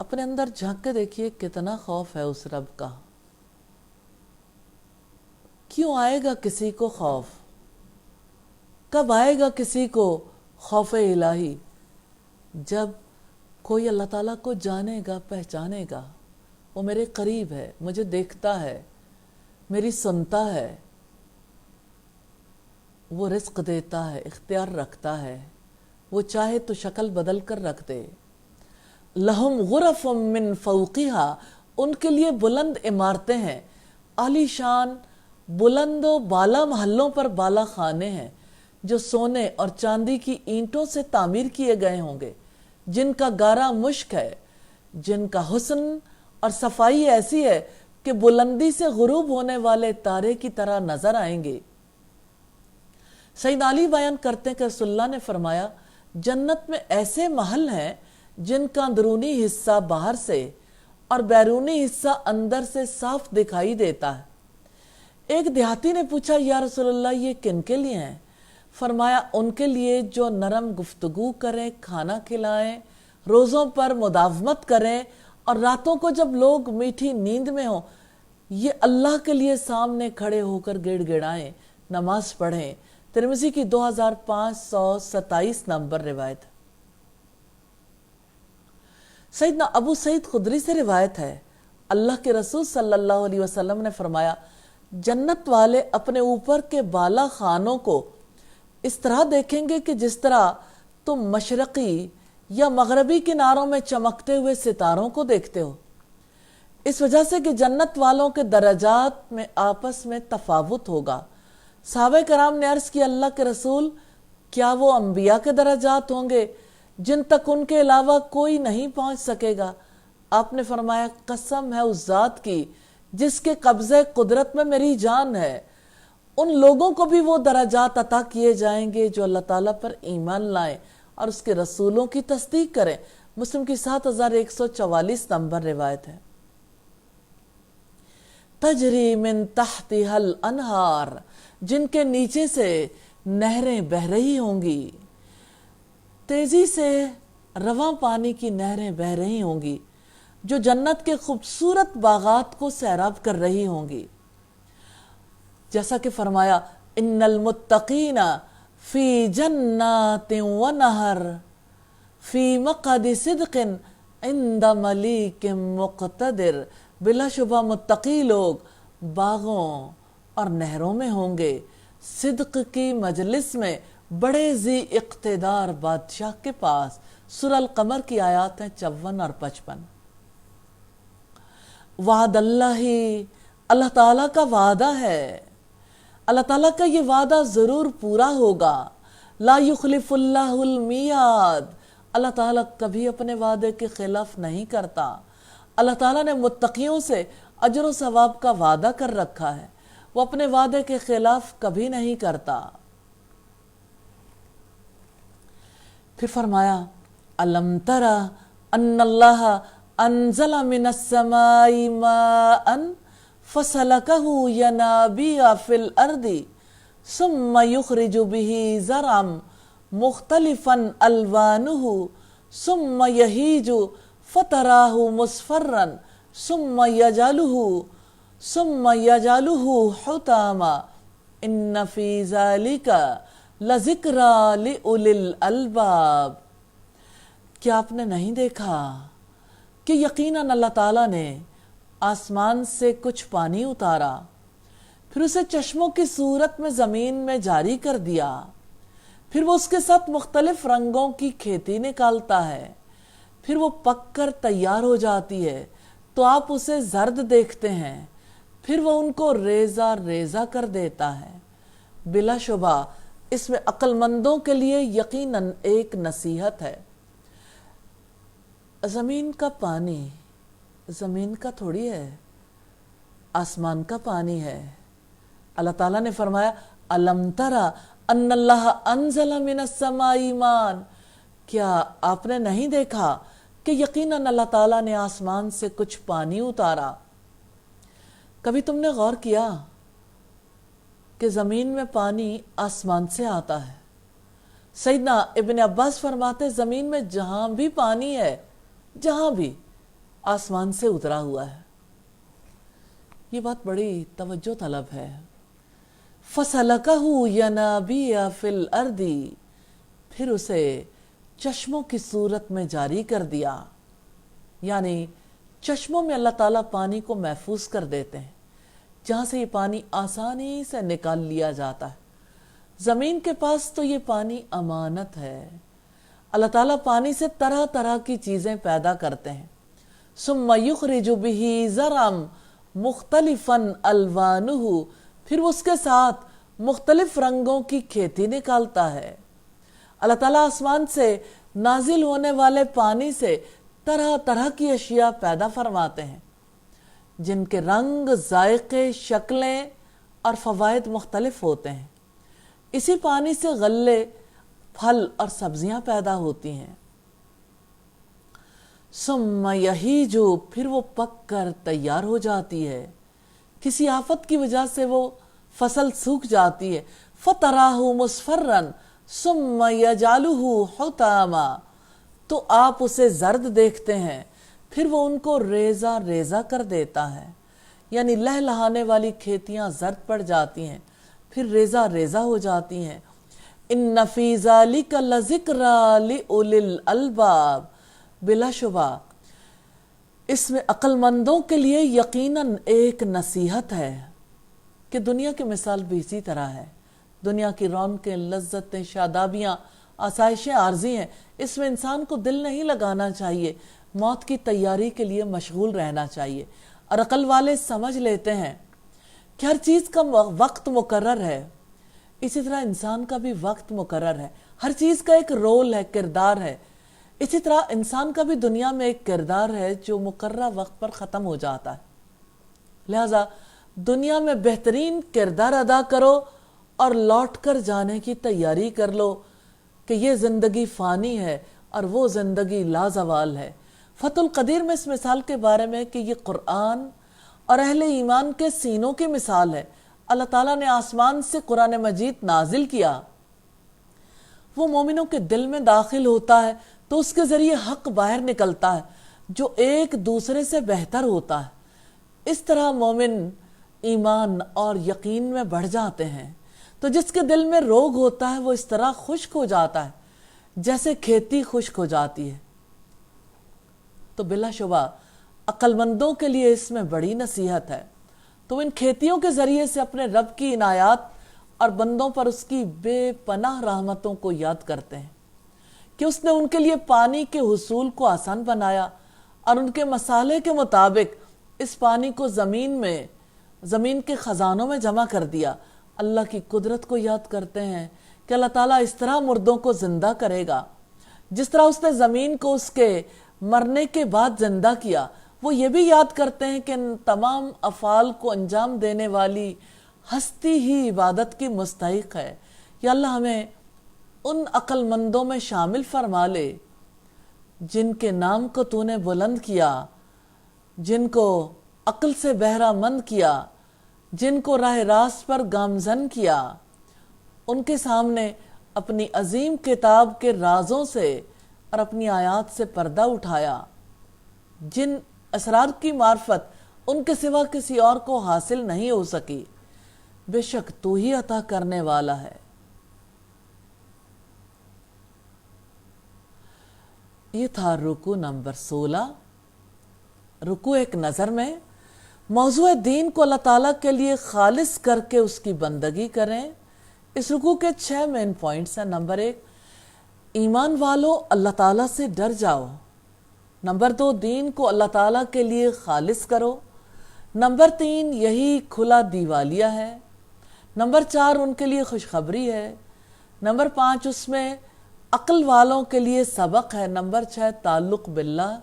اپنے اندر جھانک کے دیکھیے کتنا خوف ہے اس رب کا۔ کیوں آئے گا کسی کو خوف؟ کب آئے گا کسی کو خوف الہی؟ جب کوئی اللہ تعالیٰ کو جانے گا، پہچانے گا، وہ میرے قریب ہے، مجھے دیکھتا ہے، میری سنتا ہے، وہ رزق دیتا ہے، اختیار رکھتا ہے، وہ چاہے تو شکل بدل کر رکھ دے۔ لہم غرف من فوقہا، ان کے لیے بلند عمارتیں ہیں، عالی شان بلند و بالا محلوں پر بالا خانے ہیں جو سونے اور چاندی کی اینٹوں سے تعمیر کیے گئے ہوں گے، جن کا گارا مشک ہے، جن کا حسن اور صفائی ایسی ہے کہ بلندی سے غروب ہونے والے تارے کی طرح نظر آئیں گے۔ سیدنا علی بیان کرتے ہیں کہ رسول اللہ نے فرمایا جنت میں ایسے محل ہیں جن کا اندرونی حصہ باہر سے اور بیرونی حصہ اندر سے صاف دکھائی دیتا ہے۔ ایک دیہاتی نے پوچھا یا رسول اللہ یہ کن کے لیے ہیں؟ فرمایا ان کے لیے جو نرم گفتگو کریں، کھانا کھلائیں، روزوں پر مداومت کریں، اور راتوں کو جب لوگ میٹھی نیند میں ہوں یہ اللہ کے لیے سامنے کھڑے ہو کر گڑ گڑائیں، نماز پڑھیں۔ ترمذی کی 2527 نمبر روایت۔ سیدنا ابو سعید خدری سے روایت ہے اللہ کے رسول صلی اللہ علیہ وسلم نے فرمایا جنت والے اپنے اوپر کے بالا خانوں کو اس طرح دیکھیں گے کہ جس طرح تم مشرقی یا مغربی کناروں میں چمکتے ہوئے ستاروں کو دیکھتے ہو۔ اس وجہ سے کہ جنت والوں کے درجات میں آپس میں تفاوت ہوگا۔ صحابہ کرام نے عرض کی اللہ کے رسول کیا وہ انبیاء کے درجات ہوں گے جن تک ان کے علاوہ کوئی نہیں پہنچ سکے گا؟ آپ نے فرمایا قسم ہے اس ذات کی جس کے قبضے قدرت میں میری جان ہے، ان لوگوں کو بھی وہ درجات عطا کیے جائیں گے جو اللہ تعالیٰ پر ایمان لائیں اور اس کے رسولوں کی تصدیق کریں۔ مسلم کی 7144 نمبر روایت ہے۔ تجری من تحتہا الانہار، جن کے نیچے سے نہریں بہہ رہی ہوں گی، تیزی سے رواں پانی کی نہریں بہہ رہی ہوں گی جو جنت کے خوبصورت باغات کو سیراب کر رہی ہوں گی۔ جیسا کہ فرمایا ان المتقین فی جنات و نہر فی مقعد صدق عند ملیک مقتدر، بلا شبہ متقی لوگ باغوں اور نہروں میں ہوں گے، صدق کی مجلس میں، بڑے ذی اقتدار بادشاہ کے پاس۔ سورہ القمر کی آیات ہیں 54 اور 55۔ وعد اللہ، اللہ تعالیٰ کا وعدہ ہے، اللہ تعالیٰ کا یہ وعدہ ضرور پورا ہوگا۔ لا یخلف اللہ المیعاد، اللہ تعالیٰ کبھی اپنے وعدے کے خلاف نہیں کرتا۔ اللہ تعالیٰ نے متقیوں سے اجر و ثواب کا وعدہ کر رکھا ہے، وہ اپنے وعدے کے خلاف کبھی نہیں کرتا۔ پھر فرمایا الم ترى ان اللہ انزل من السماء ماء فسلكه ينابيع في الارض ثم يخرج به زرعا مختلفا الوانه ثم يهيج فتراه مصفرا ثم يجعله حطاما ان في ذلك لذکریٰ لأولی الالباب۔ کیا آپ نے نہیں دیکھا کہ یقیناً اللہ تعالیٰ نے آسمان سے کچھ پانی اتارا، پھر اسے چشموں کی صورت میں زمین میں جاری کر دیا، پھر وہ اس کے ساتھ مختلف رنگوں کی کھیتی نکالتا ہے، پھر وہ پک کر تیار ہو جاتی ہے تو آپ اسے زرد دیکھتے ہیں، پھر وہ ان کو ریزہ ریزہ کر دیتا ہے۔ بلا شبہ اس میں عقل مندوں کے لیے یقیناً ایک نصیحت ہے۔ زمین کا پانی زمین کا تھوڑی ہے، آسمان کا پانی ہے۔ اللہ تعالیٰ نے فرمایا الم ترى ان اللہ انزل من السماء ماء، کیا آپ نے نہیں دیکھا کہ یقیناً اللہ تعالیٰ نے آسمان سے کچھ پانی اتارا؟ کبھی تم نے غور کیا کہ زمین میں پانی آسمان سے آتا ہے؟ سیدنا ابن عباس فرماتے زمین میں جہاں بھی پانی ہے، جہاں بھی، آسمان سے اترا ہوا ہے۔ یہ بات بڑی توجہ طلب ہے۔ فَسَلَكَهُ يَنَابِيعَ فِي الْأَرْضِ، پھر اسے چشموں کی صورت میں جاری کر دیا، یعنی چشموں میں اللہ تعالیٰ پانی کو محفوظ کر دیتے ہیں، جہاں سے یہ پانی آسانی سے نکال لیا جاتا ہے۔ زمین کے پاس تو یہ پانی امانت ہے۔ اللہ تعالیٰ پانی سے طرح طرح کی چیزیں پیدا کرتے ہیں۔ ثم یخرج به زرعا مختلفا الوانہ، پھر اس کے ساتھ مختلف رنگوں کی کھیتی نکالتا ہے۔ اللہ تعالیٰ آسمان سے نازل ہونے والے پانی سے طرح طرح کی اشیاء پیدا فرماتے ہیں، جن کے رنگ، ذائقے، شکلیں اور فوائد مختلف ہوتے ہیں۔ اسی پانی سے غلے، پھل اور سبزیاں پیدا ہوتی ہیں۔ ثم یہیج، پھر وہ پک کر تیار ہو جاتی ہے۔ کسی آفت کی وجہ سے وہ فصل سوکھ جاتی ہے۔ فتراہ مصفرا ثم یجعلہ حطاما، تو آپ اسے زرد دیکھتے ہیں، پھر وہ ان کو ریزہ ریزہ کر دیتا ہے، یعنی لہلہانے والی کھیتیاں زرد پڑ جاتی ہیں، پھر ریزہ ریزہ ہو جاتی ہیں۔ ان فی ذلک لذکریٰ لأولی الالباب، بلا شبہ اس میں عقل مندوں کے لیے یقیناً ایک نصیحت ہے کہ دنیا کی مثال بھی اسی طرح ہے۔ دنیا کی رونقیں، لذتیں، شادابیاں، آسائشیں عارضی ہیں، اس میں انسان کو دل نہیں لگانا چاہیے، موت کی تیاری کے لیے مشغول رہنا چاہیے۔ اور عقل والے سمجھ لیتے ہیں کہ ہر چیز کا وقت مقرر ہے، اسی طرح انسان کا بھی وقت مقرر ہے، ہر چیز کا ایک رول ہے، کردار ہے۔ اسی طرح انسان کا بھی دنیا میں ایک کردار ہے جو مقررہ وقت پر ختم ہو جاتا ہے۔ لہٰذا دنیا میں بہترین کردار ادا کرو اور لوٹ کر جانے کی تیاری کر لو کہ یہ زندگی فانی ہے اور وہ زندگی لازوال ہے۔ فتح القدیر میں اس مثال کے بارے میں کہ یہ قرآن اور اہل ایمان کے سینوں کی مثال ہے۔ اللہ تعالیٰ نے آسمان سے قرآن مجید نازل کیا، وہ مومنوں کے دل میں داخل ہوتا ہے تو اس کے ذریعے حق باہر نکلتا ہے جو ایک دوسرے سے بہتر ہوتا ہے۔ اس طرح مومن ایمان اور یقین میں بڑھ جاتے ہیں، تو جس کے دل میں روگ ہوتا ہے وہ اس طرح خشک ہو جاتا ہے جیسے کھیتی خشک ہو جاتی ہے۔ تو بلا شبہ عقل مندوں کے لیے اس میں بڑی نصیحت ہے، تو ان کھیتیوں کے ذریعے سے اپنے رب کی عنایات اور بندوں پر اس کی بے پناہ رحمتوں کو یاد کرتے ہیں کہ اس نے ان کے لیے پانی کے حصول کو آسان بنایا اور ان کے مسالے کے مطابق اس پانی کو زمین کے خزانوں میں جمع کر دیا۔ اللہ کی قدرت کو یاد کرتے ہیں کہ اللہ تعالیٰ اس طرح مردوں کو زندہ کرے گا، جس طرح اس نے زمین کو اس کے مرنے کے بعد زندہ کیا، وہ یہ بھی یاد کرتے ہیں کہ ان تمام افعال کو انجام دینے والی ہستی ہی عبادت کی مستحق ہے۔ یا اللہ ہمیں ان عقل مندوں میں شامل فرما لے جن کے نام کو تو نے بلند کیا، جن کو عقل سے بہرہ مند کیا، جن کو راہ راست پر گامزن کیا، ان کے سامنے اپنی عظیم کتاب کے رازوں سے اور اپنی آیات سے پردہ اٹھایا، جن اسرار کی معرفت ان کے سوا کسی اور کو حاصل نہیں ہو سکی۔ بے شک تو ہی عطا کرنے والا ہے۔ یہ تھا رکوع نمبر 16۔ رکوع ایک نظر میں موضوع دین کو اللہ تعالیٰ کے لیے خالص کر کے اس کی بندگی کریں۔ اس رکوع کے 6 مین پوائنٹس ہیں۔ نمبر 1، ایمان والو اللہ تعالیٰ سے ڈر جاؤ۔ نمبر 2، دین کو اللہ تعالیٰ کے لیے خالص کرو۔ نمبر 3، یہی کھلا دیوالیہ ہے۔ نمبر 4، ان کے لیے خوشخبری ہے۔ نمبر 5، اس میں عقل والوں کے لیے سبق ہے۔ نمبر 6، تعلق باللہ۔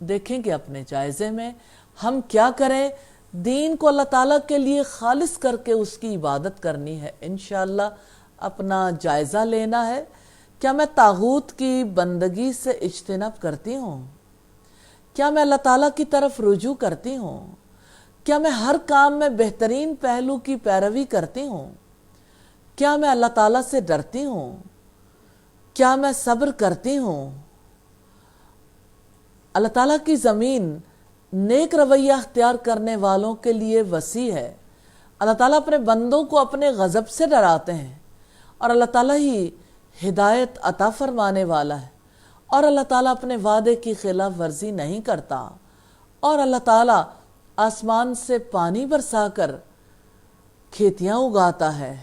دیکھیں کہ اپنے جائزے میں ہم کیا کریں۔ دین کو اللہ تعالیٰ کے لیے خالص کر کے اس کی عبادت کرنی ہے۔ انشاءاللہ اپنا جائزہ لینا ہے۔ کیا میں طاغوت کی بندگی سے اجتناب کرتی ہوں؟ کیا میں اللہ تعالیٰ کی طرف رجوع کرتی ہوں؟ کیا میں ہر کام میں بہترین پہلو کی پیروی کرتی ہوں؟ کیا میں اللہ تعالیٰ سے ڈرتی ہوں؟ کیا میں صبر کرتی ہوں؟ اللہ تعالیٰ کی زمین نیک رویہ اختیار کرنے والوں کے لیے وسیع ہے۔ اللہ تعالیٰ اپنے بندوں کو اپنے غضب سے ڈراتے ہیں، اور اللہ تعالیٰ ہی ہدایت عطا فرمانے والا ہے، اور اللہ تعالیٰ اپنے وعدے کی خلاف ورزی نہیں کرتا، اور اللہ تعالیٰ آسمان سے پانی برسا کر کھیتیاں اگاتا ہے۔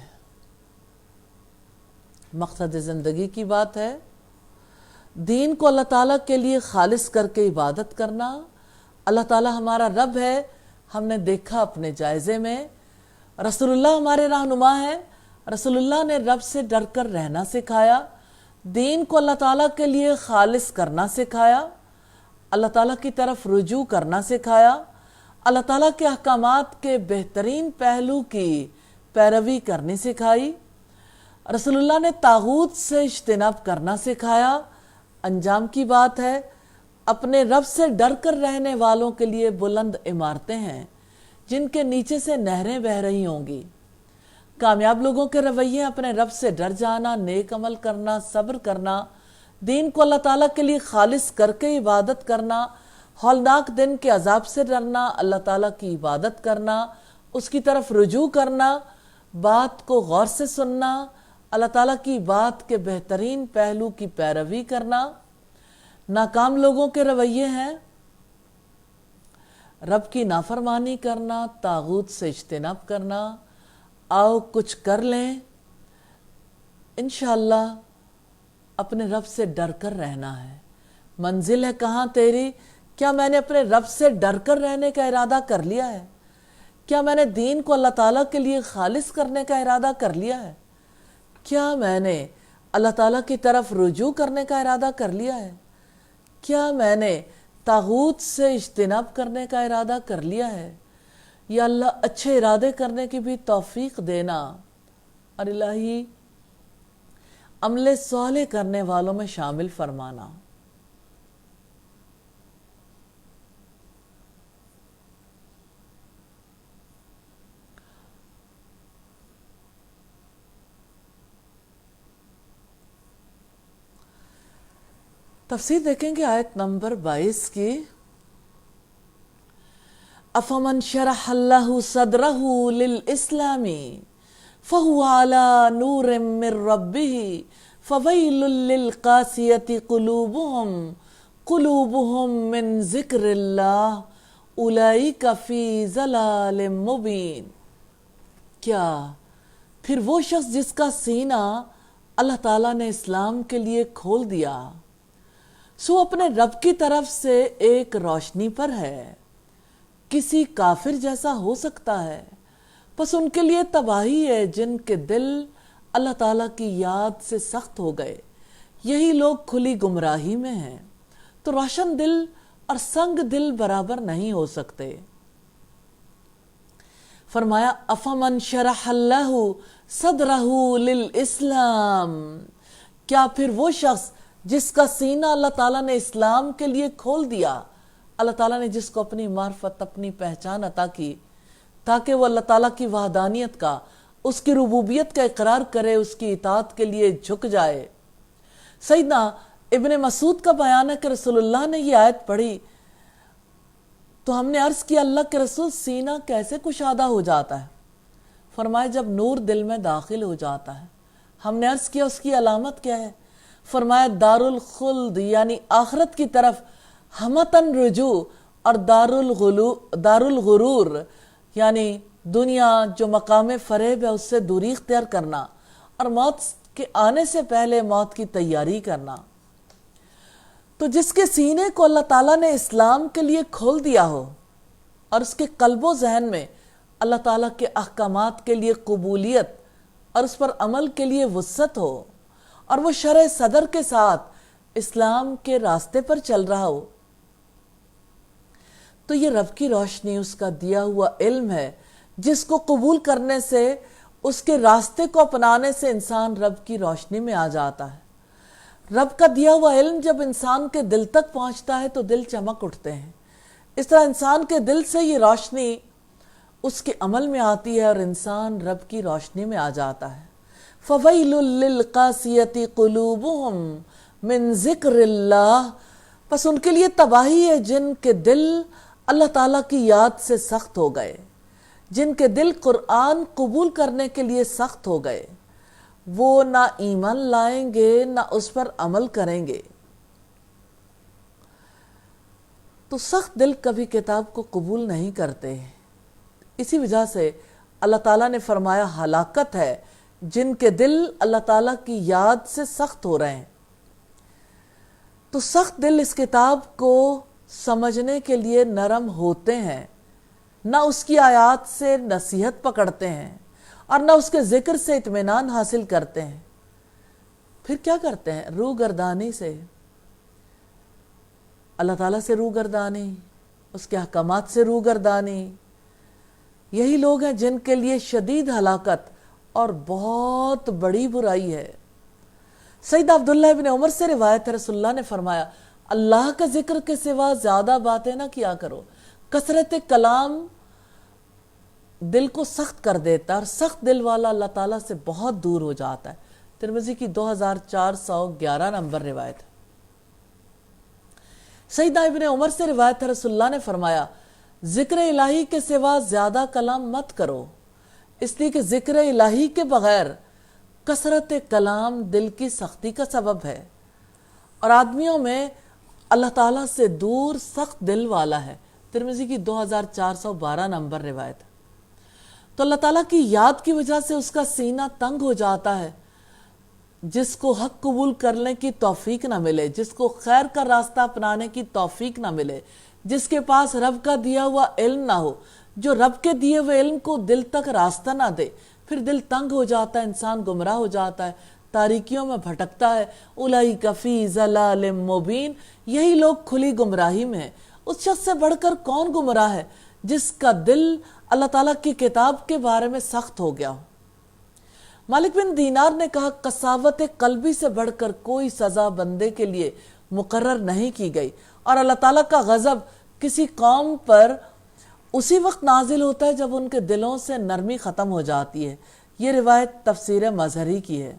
مقصد زندگی کی بات ہے دین کو اللہ تعالیٰ کے لیے خالص کر کے عبادت کرنا۔ اللہ تعالیٰ ہمارا رب ہے، ہم نے دیکھا اپنے جائزے میں۔ رسول اللہ ہمارے رہنما ہے، رسول اللہ نے رب سے ڈر کر رہنا سکھایا، دین کو اللہ تعالیٰ کے لیے خالص کرنا سکھایا، اللہ تعالیٰ کی طرف رجوع کرنا سکھایا، اللہ تعالیٰ کے احکامات کے بہترین پہلو کی پیروی کرنی سکھائی۔ رسول اللہ نے طاغوت سے اجتناب کرنا سکھایا۔ انجام کی بات ہے اپنے رب سے ڈر کر رہنے والوں کے لیے بلند عمارتیں ہیں جن کے نیچے سے نہریں بہہ رہی ہوں گی۔ کامیاب لوگوں کے رویے اپنے رب سے ڈر جانا، نیک عمل کرنا، صبر کرنا، دین کو اللہ تعالیٰ کے لیے خالص کر کے عبادت کرنا، ہولناک دن کے عذاب سے ڈرنا، اللہ تعالیٰ کی عبادت کرنا، اس کی طرف رجوع کرنا، بات کو غور سے سننا، اللہ تعالیٰ کی بات کے بہترین پہلو کی پیروی کرنا۔ ناکام لوگوں کے رویے ہیں رب کی نافرمانی کرنا، طاغوت سے اجتناب کرنا۔ آؤ کچھ کر لیں، انشاءاللہ اپنے رب سے ڈر کر رہنا ہے۔ منزل ہے کہاں تیری؟ کیا میں نے اپنے رب سے ڈر کر رہنے کا ارادہ کر لیا ہے؟ کیا میں نے دین کو اللہ تعالیٰ کے لیے خالص کرنے کا ارادہ کر لیا ہے؟ کیا میں نے اللہ تعالیٰ کی طرف رجوع کرنے کا ارادہ کر لیا ہے؟ کیا میں نے طاغوت سے اجتناب کرنے کا ارادہ کر لیا ہے؟ یا اللہ اچھے ارادے کرنے کی بھی توفیق دینا، اور الہی عمل صالح کرنے والوں میں شامل فرمانا۔ تفسیر دیکھیں گے آیت نمبر 22 کی۔ افمن شرح اللہ صدرہ للاسلام فہو علی نور من ربہ فویل للقاسیۃ قلوبہم من ذکر اللہ اولئک فی ضلال مبین۔ کیا پھر وہ شخص جس کا سینہ اللہ تعالیٰ نے اسلام کے لیے کھول دیا، سو اپنے رب کی طرف سے ایک روشنی پر ہے، کسی کافر جیسا ہو سکتا ہے؟ پس ان کے لیے تباہی ہے جن کے دل اللہ تعالیٰ کی یاد سے سخت ہو گئے، یہی لوگ کھلی گمراہی میں ہیں۔ تو روشن دل اور سنگ دل برابر نہیں ہو سکتے۔ فرمایا افمن شرح اللہ صدرہ للاسلام، کیا پھر وہ شخص جس کا سینہ اللہ تعالیٰ نے اسلام کے لیے کھول دیا، اللہ تعالیٰ نے جس کو اپنی معرفت، اپنی پہچان عطا کی تاکہ وہ اللہ تعالیٰ کی وحدانیت کا، اس کی ربوبیت کا اقرار کرے، اس کی اطاعت کے لیے جھک جائے۔ سیدنا ابن مسعود کا بیان ہے کہ رسول اللہ نے یہ آیت پڑھی تو ہم نے عرض کیا اللہ کے رسول سینہ کیسے کشادہ ہو جاتا ہے؟ فرمایا جب نور دل میں داخل ہو جاتا ہے۔ ہم نے عرض کیا اس کی علامت کیا ہے؟ فرمایا دار الخلد یعنی آخرت کی طرف ہمتن رجوع، اور دار الغرور یعنی دنیا جو مقام فریب ہے اس سے دوری اختیار کرنا، اور موت کے آنے سے پہلے موت کی تیاری کرنا۔ تو جس کے سینے کو اللہ تعالیٰ نے اسلام کے لیے کھول دیا ہو اور اس کے قلب و ذہن میں اللہ تعالیٰ کے احکامات کے لیے قبولیت اور اس پر عمل کے لیے وسعت ہو، اور وہ شرح صدر کے ساتھ اسلام کے راستے پر چل رہا ہو، تو یہ رب کی روشنی، اس کا دیا ہوا علم ہے جس کو قبول کرنے سے، اس کے راستے کو اپنانے سے انسان رب کی روشنی میں آ جاتا ہے۔ رب کا دیا ہوا علم جب انسان کے دل تک پہنچتا ہے تو دل چمک اٹھتے ہیں۔ اس طرح انسان کے دل سے یہ روشنی اس کے عمل میں آتی ہے اور انسان رب کی روشنی میں آ جاتا ہے۔ فَوَيْلٌ لِّلْقَاسِيَةِ قُلُوبُهُمْ مِن ذِكْرِ اللَّهِ، پس ان کے لیے تباہی ہے جن کے دل اللہ تعالیٰ کی یاد سے سخت ہو گئے، جن کے دل قرآن قبول کرنے کے لیے سخت ہو گئے، وہ نہ ایمان لائیں گے نہ اس پر عمل کریں گے۔ تو سخت دل کبھی کتاب کو قبول نہیں کرتے، اسی وجہ سے اللہ تعالیٰ نے فرمایا ہلاکت ہے جن کے دل اللہ تعالیٰ کی یاد سے سخت ہو رہے ہیں۔ تو سخت دل اس کتاب کو سمجھنے کے لیے نرم ہوتے ہیں، نہ اس کی آیات سے نصیحت پکڑتے ہیں اور نہ اس کے ذکر سے اطمینان حاصل کرتے ہیں۔ پھر کیا کرتے ہیں؟ روح گردانی سے، اللہ تعالیٰ سے روح گردانی، اس کے احکامات سے روح گردانی۔ یہی لوگ ہیں جن کے لیے شدید ہلاکت اور بہت بڑی برائی ہے۔ سید عبداللہ ابن عمر سے روایت ہے، رسول اللہ نے فرمایا اللہ کا ذکر کے سوا زیادہ باتیں نہ کیا کرو، کثرت کلام دل کو سخت کر دیتا ہے اور سخت دل والا اللہ تعالیٰ سے بہت دور ہو جاتا ہے۔ ترمذی کی 2411 نمبر روایت ہے۔ سیدنا ابن عمر سے روایت ہے، رسول اللہ نے فرمایا ذکر الہی کے سوا زیادہ کلام مت کرو، اس لیے کہ ذکر الہی کے بغیر کثرت کلام دل کی سختی کا سبب ہے، اور آدمیوں میں اللہ تعالیٰ سے دور سخت دل والا ہے۔ ترمذی کی 2412 نمبر روایت ہے۔ تو اللہ تعالیٰ کی یاد کی وجہ سے اس کا سینہ تنگ ہو جاتا ہے۔ جس کو حق قبول کرنے کی توفیق نہ ملے، جس کو خیر کا راستہ اپنانے کی توفیق نہ ملے، جس کے پاس رب کا دیا ہوا علم نہ ہو، جو رب کے دیے ہوئے علم کو دل تک راستہ نہ دے، پھر دل تنگ ہو جاتا ہے، انسان گمراہ ہو جاتا ہے، تاریکیوں میں بھٹکتا ہے۔ اولئک فی ضلال مبین، یہی لوگ کھلی گمراہی میں ہیں۔ اس شخص سے بڑھ کر کون گمراہ ہے جس کا دل اللہ تعالیٰ کی کتاب کے بارے میں سخت ہو گیا ہو۔ مالک بن دینار نے کہا قساوت قلبی سے بڑھ کر کوئی سزا بندے کے لیے مقرر نہیں کی گئی، اور اللہ تعالیٰ کا غضب کسی قوم پر اسی وقت نازل ہوتا ہے جب ان کے دلوں سے نرمی ختم ہو جاتی ہے۔ یہ روایت تفسیر مظہری کی ہے۔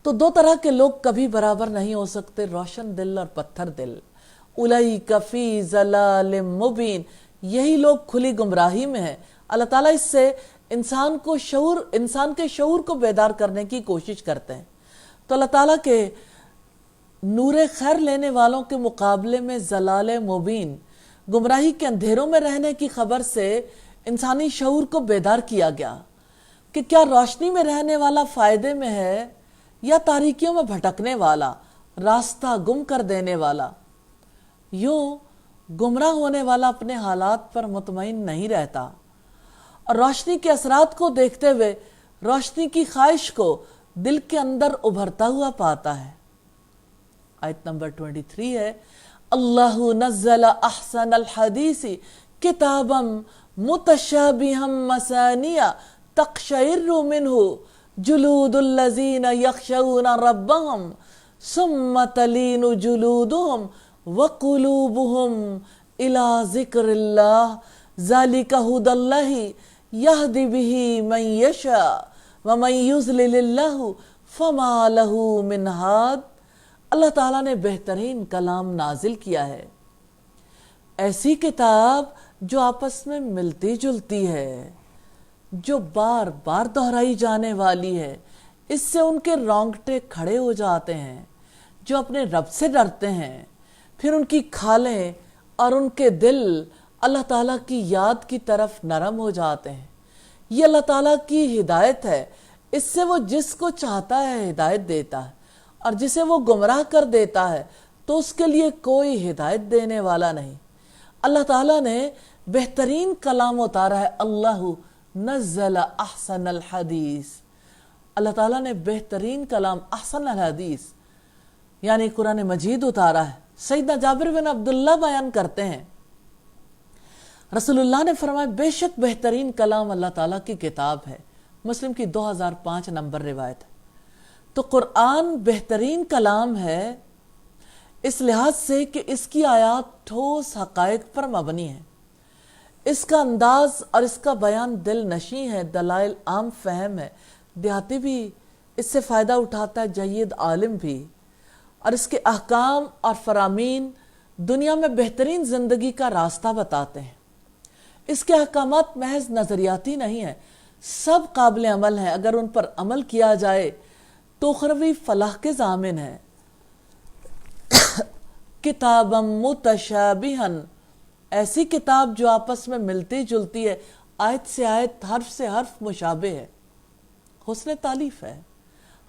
تو دو طرح کے لوگ کبھی برابر نہیں ہو سکتے، روشن دل اور پتھر دل۔ اولئک فی ضلال مبین، یہی لوگ کھلی گمراہی میں ہیں۔ اللہ تعالیٰ اس سے انسان کے شعور کو بیدار کرنے کی کوشش کرتے ہیں۔ تو اللہ تعالیٰ کے نور خیر لینے والوں کے مقابلے میں ضلال مبین، گمراہی کے اندھیروں میں رہنے کی خبر سے انسانی شعور کو بیدار کیا گیا کہ کیا روشنی میں رہنے والا فائدے میں ہے یا تاریکیوں میں بھٹکنے والا، راستہ گم کر دینے والا۔ یوں گمراہ ہونے والا اپنے حالات پر مطمئن نہیں رہتا، اور روشنی کے اثرات کو دیکھتے ہوئے روشنی کی خواہش کو دل کے اندر ابھرتا ہوا پاتا ہے۔ آیت نمبر 23 ہے اللہ نزل احسن الحدیث کتابا متشابہا مثانیہ تقشعر منہ جلود الذین یخشون ربهم ثم تلین جلودهم وقلوبهم الى ذکر اللہ ذالک ھدی اللہ یہدی بہ من یشاء ومن یضلل اللہ فما لہ من ہاد۔ اللہ تعالیٰ نے بہترین کلام نازل کیا ہے، ایسی کتاب جو آپس میں ملتی جلتی ہے، جو بار بار دہرائی جانے والی ہے، اس سے ان کے رونگٹے کھڑے ہو جاتے ہیں، جو اپنے رب سے ڈرتے ہیں، پھر ان کی کھالیں اور ان کے دل اللہ تعالیٰ کی یاد کی طرف نرم ہو جاتے ہیں۔ یہ اللہ تعالیٰ کی ہدایت ہے، اس سے وہ جس کو چاہتا ہے ہدایت دیتا ہے، اور جسے وہ گمراہ کر دیتا ہے تو اس کے لیے کوئی ہدایت دینے والا نہیں۔ اللہ تعالیٰ نے بہترین کلام اتارا ہے، اللہ نزل احسن الحدیث، اللہ تعالیٰ نے بہترین کلام احسن الحدیث یعنی قرآن مجید اتارا ہے۔ سیدنا جابر بن عبداللہ بیان کرتے ہیں رسول اللہ نے فرمایا بے شک بہترین کلام اللہ تعالیٰ کی کتاب ہے، مسلم کی 2005 نمبر روایت ہے۔ تو قرآن بہترین کلام ہے اس لحاظ سے کہ اس کی آیات ٹھوس حقائق پر مبنی ہے، اس کا انداز اور اس کا بیان دل نشیں ہے، دلائل عام فہم ہے، دیہاتی بھی اس سے فائدہ اٹھاتا ہے، جید عالم بھی، اور اس کے احکام اور فرامین دنیا میں بہترین زندگی کا راستہ بتاتے ہیں۔ اس کے احکامات محض نظریاتی نہیں ہیں، سب قابل عمل ہیں، اگر ان پر عمل کیا جائے تو اخروی فلاح کے ضامن ہے۔ کتابا متشابہا، ایسی کتاب جو آپس میں ملتی جلتی ہے، آیت سے آیت، حرف سے حرف مشابہ ہے، حسن تعلیف ہے،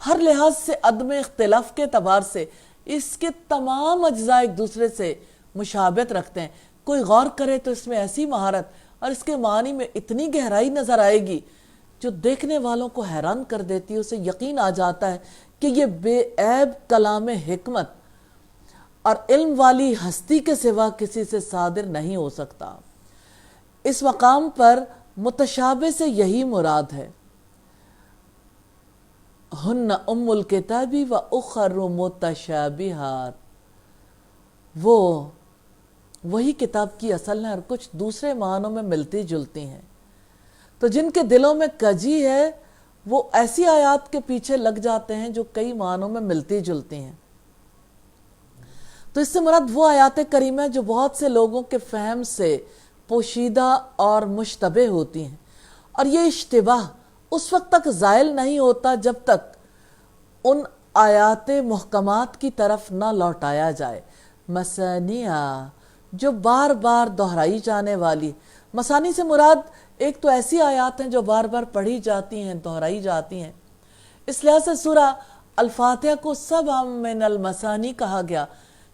ہر لحاظ سے عدم اختلاف کے اعتبار سے اس کے تمام اجزاء ایک دوسرے سے مشابہت رکھتے ہیں۔ کوئی غور کرے تو اس میں ایسی مہارت اور اس کے معنی میں اتنی گہرائی نظر آئے گی جو دیکھنے والوں کو حیران کر دیتی ہے، اسے یقین آ جاتا ہے کہ یہ بے عیب کلام حکمت اور علم والی ہستی کے سوا کسی سے صادر نہیں ہو سکتا۔ اس مقام پر متشابہ سے یہی مراد ہے، ہن ام الکتاب و اخر متشابہات، وہی کتاب کی اصل ہے اور کچھ دوسرے معنوں میں ملتی جلتی ہیں۔ تو جن کے دلوں میں کجی ہے وہ ایسی آیات کے پیچھے لگ جاتے ہیں جو کئی معنوں میں ملتی جلتی ہیں۔ تو اس سے مراد وہ آیات کریمہ جو بہت سے لوگوں کے فہم سے پوشیدہ اور مشتبہ ہوتی ہیں، اور یہ اشتباہ اس وقت تک زائل نہیں ہوتا جب تک ان آیات محکمات کی طرف نہ لوٹایا جائے۔ مثانیہ، جو بار بار دہرائی جانے والی، مثانی سے مراد ایک تو ایسی آیات ہیں جو بار بار پڑھی جاتی ہیں، دہرائی جاتی ہیں۔ اس لحاظ سے سورہ الفاتحہ کو سبع من المثانی کہا گیا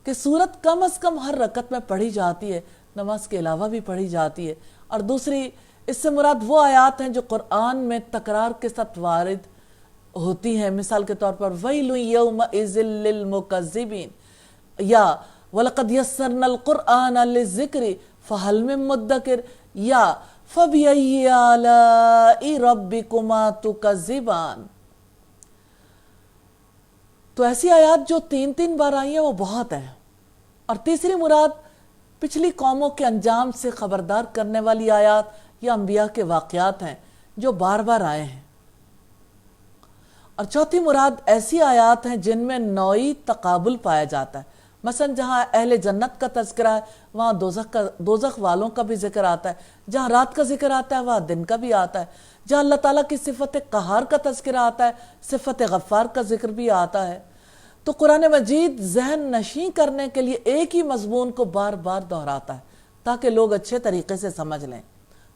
کہ سورت کم از کم ہر رکعت میں پڑھی جاتی ہے، نماز کے علاوہ بھی پڑھی جاتی ہے۔ اور دوسری اس سے مراد وہ آیات ہیں جو قرآن میں تکرار کے ساتھ وارد ہوتی ہیں، مثال کے طور پر وَيْلٌ يَوْمَئِذٍ لِّلْمُكَذِّبِينَ یا وَلَقَدْ يَسَّرْنَا الْقُرْآنَ لِلذِّكْرِ فَهَلْ مِن مُدَّكِرٍ یا فَبِأَيِّ آلَاءِ رَبِّكُمَا تُكَذِّبَانِ۔ تو ایسی آیات جو 3 بار آئی ہیں وہ بہت ہے۔ اور تیسری مراد پچھلی قوموں کے انجام سے خبردار کرنے والی آیات یا انبیاء کے واقعات ہیں جو بار بار آئے ہیں۔ اور چوتھی مراد ایسی آیات ہیں جن میں نوعی تقابل پایا جاتا ہے، مثلا جہاں اہل جنت کا تذکرہ ہے وہاں دوزخ والوں کا بھی ذکر آتا ہے، جہاں رات کا ذکر آتا ہے وہاں دن کا بھی آتا ہے، جہاں اللہ تعالیٰ کی صفت قہار کا تذکرہ آتا ہے صفت غفار کا ذکر بھی آتا ہے۔ تو قرآن مجید ذہن نشیں کرنے کے لیے ایک ہی مضمون کو بار بار دہراتا ہے تاکہ لوگ اچھے طریقے سے سمجھ لیں۔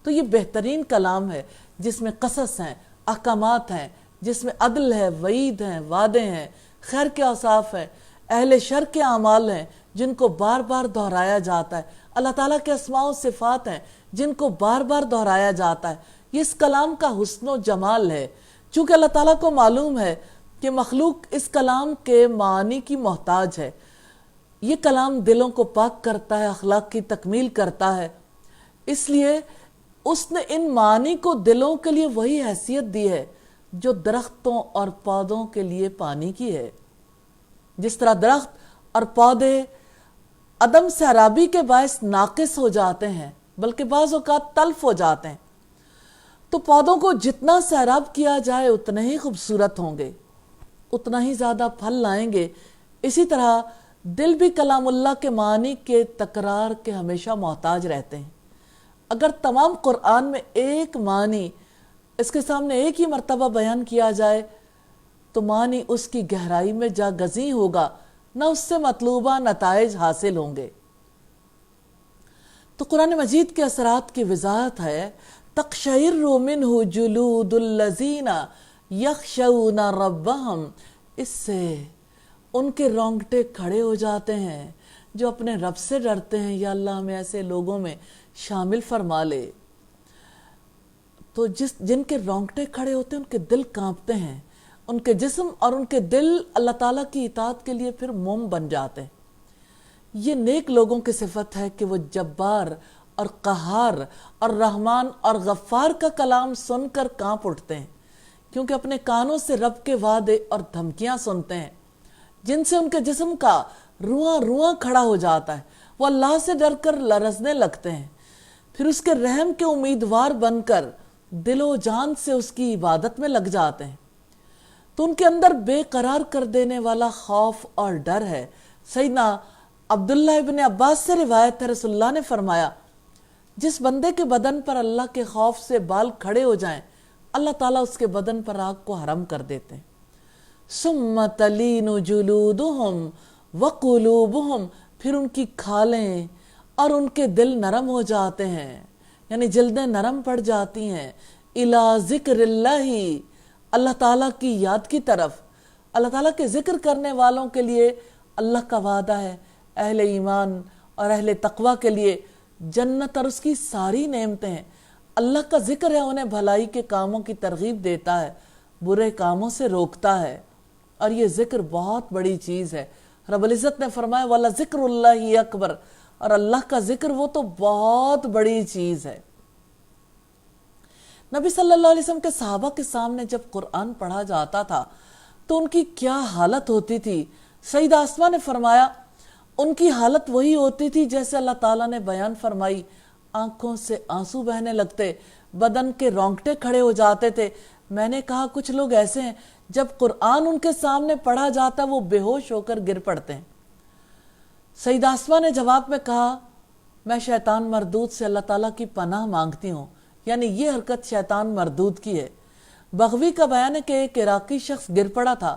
تو یہ بہترین کلام ہے جس میں قصص ہیں، احکامات ہیں، جس میں عدل ہے، وعید ہیں، وعدے ہیں، خیر کے اوصاف ہیں، اہل شر کے اعمال ہیں جن کو بار بار دہرایا جاتا ہے، اللہ تعالیٰ کے اسماء و صفات ہیں جن کو بار بار دہرایا جاتا ہے۔ یہ اس کلام کا حسن و جمال ہے، چونکہ اللہ تعالیٰ کو معلوم ہے کہ مخلوق اس کلام کے معنی کی محتاج ہے۔ یہ کلام دلوں کو پاک کرتا ہے، اخلاق کی تکمیل کرتا ہے، اس لیے اس نے ان معنی کو دلوں کے لیے وہی حیثیت دی ہے جو درختوں اور پودوں کے لیے پانی کی ہے۔ جس طرح درخت اور پودے عدم سیرابی کے باعث ناقص ہو جاتے ہیں بلکہ بعض اوقات تلف ہو جاتے ہیں، تو پودوں کو جتنا سیراب کیا جائے اتنے ہی خوبصورت ہوں گے، اتنا ہی زیادہ پھل لائیں گے۔ اسی طرح دل بھی کلام اللہ کے معنی کے تکرار کے ہمیشہ محتاج رہتے ہیں۔ اگر تمام قرآن میں ایک معنی اس کے سامنے ایک ہی مرتبہ بیان کیا جائے تو معنی اس کی گہرائی میں جا گزیں ہوگا، نہ اس سے مطلوبہ نتائج حاصل ہوں گے۔ تو قرآن مجید کے اثرات کی وضاحت ہے، تقشعر منہ جلود الذین یخشون ربہم، اس سے ان کے رونگٹے کھڑے ہو جاتے ہیں جو اپنے رب سے ڈرتے ہیں۔ یا اللہ ہمیں ایسے لوگوں میں شامل فرما لے۔ تو جن کے رونگٹے کھڑے ہوتے ہیں ان کے دل کانپتے ہیں، ان کے جسم اور ان کے دل اللہ تعالیٰ کی اطاعت کے لیے پھر موم بن جاتے ہیں۔ یہ نیک لوگوں کی صفت ہے کہ وہ جبار اور قہار اور رحمان اور غفار کا کلام سن کر کانپ اٹھتے ہیں، کیونکہ اپنے کانوں سے رب کے وعدے اور دھمکیاں سنتے ہیں جن سے ان کے جسم کا رواں رواں کھڑا ہو جاتا ہے۔ وہ اللہ سے ڈر کر لرزنے لگتے ہیں، پھر اس کے رحم کے امیدوار بن کر دل و جان سے اس کی عبادت میں لگ جاتے ہیں۔ تو ان کے اندر بے قرار کر دینے والا خوف اور ڈر ہے۔ سیدنا عبداللہ ابن عباس سے روایت ہے، رسول اللہ نے فرمایا، جس بندے کے بدن پر اللہ کے خوف سے بال کھڑے ہو جائیں اللہ تعالیٰ اس کے بدن پر آگ کو حرم کر دیتے ہیں۔ ثم تلین جلودہم وقلوبہم، پھر ان کی کھالیں اور ان کے دل نرم ہو جاتے ہیں، یعنی جلدیں نرم پڑ جاتی ہیں، الی ذکر اللہ، اللہ تعالیٰ کی یاد کی طرف۔ اللہ تعالیٰ کے ذکر کرنے والوں کے لیے اللہ کا وعدہ ہے، اہل ایمان اور اہل تقوی کے لیے جنت اور اس کی ساری نعمتیں ہیں۔ اللہ کا ذکر ہے، انہیں بھلائی کے کاموں کی ترغیب دیتا ہے، برے کاموں سے روکتا ہے، اور یہ ذکر بہت بڑی چیز ہے۔ رب العزت نے فرمایا وَلَذِكْرُ اللَّهِ اکبر، اور اللہ کا ذکر وہ تو بہت بڑی چیز ہے۔ نبی صلی اللہ علیہ وسلم کے صحابہ کے سامنے جب قرآن پڑھا جاتا تھا تو ان کی کیا حالت ہوتی تھی؟ سیدہ اسماء نے فرمایا ان کی حالت وہی ہوتی تھی جیسے اللہ تعالیٰ نے بیان فرمائی، آنکھوں سے آنسو بہنے لگتے، بدن کے رونگٹے کھڑے ہو جاتے تھے۔ میں نے کہا کچھ لوگ ایسے ہیں جب قرآن ان کے سامنے پڑھا جاتا وہ بے ہوش ہو کر گر پڑتے ہیں۔ سیدہ اسماء نے جواب میں کہا میں شیطان مردود سے اللہ تعالیٰ کی پناہ مانگتی ہوں، یعنی یہ حرکت شیطان مردود کی ہے۔ بغوی کا بیان ہے کہ ایک عراقی شخص گر پڑا تھا،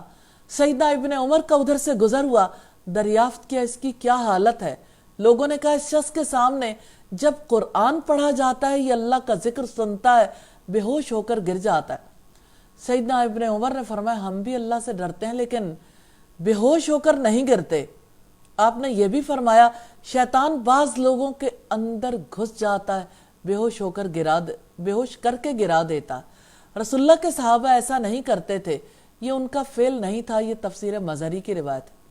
سیدنا ابن عمر کا ادھر سے گزر ہوا، دریافت کیا اس کی کیا حالت ہے۔ لوگوں نے کہا اس شخص کے سامنے جب قرآن پڑھا جاتا ہے یہ اللہ کا ذکر سنتا ہے بے ہوش ہو کر گر جاتا ہے۔ سیدنا ابن عمر نے فرمایا ہم بھی اللہ سے ڈرتے ہیں لیکن بے ہوش ہو کر نہیں گرتے۔ آپ نے یہ بھی فرمایا شیطان بعض لوگوں کے اندر گھس جاتا ہے، بے ہوش کر کے گرا دیتا۔ رسول اللہ کے صحابہ ایسا نہیں کرتے تھے، یہ ان کا فعل نہیں تھا، یہ تفسیر مظہری کی روایت ہے۔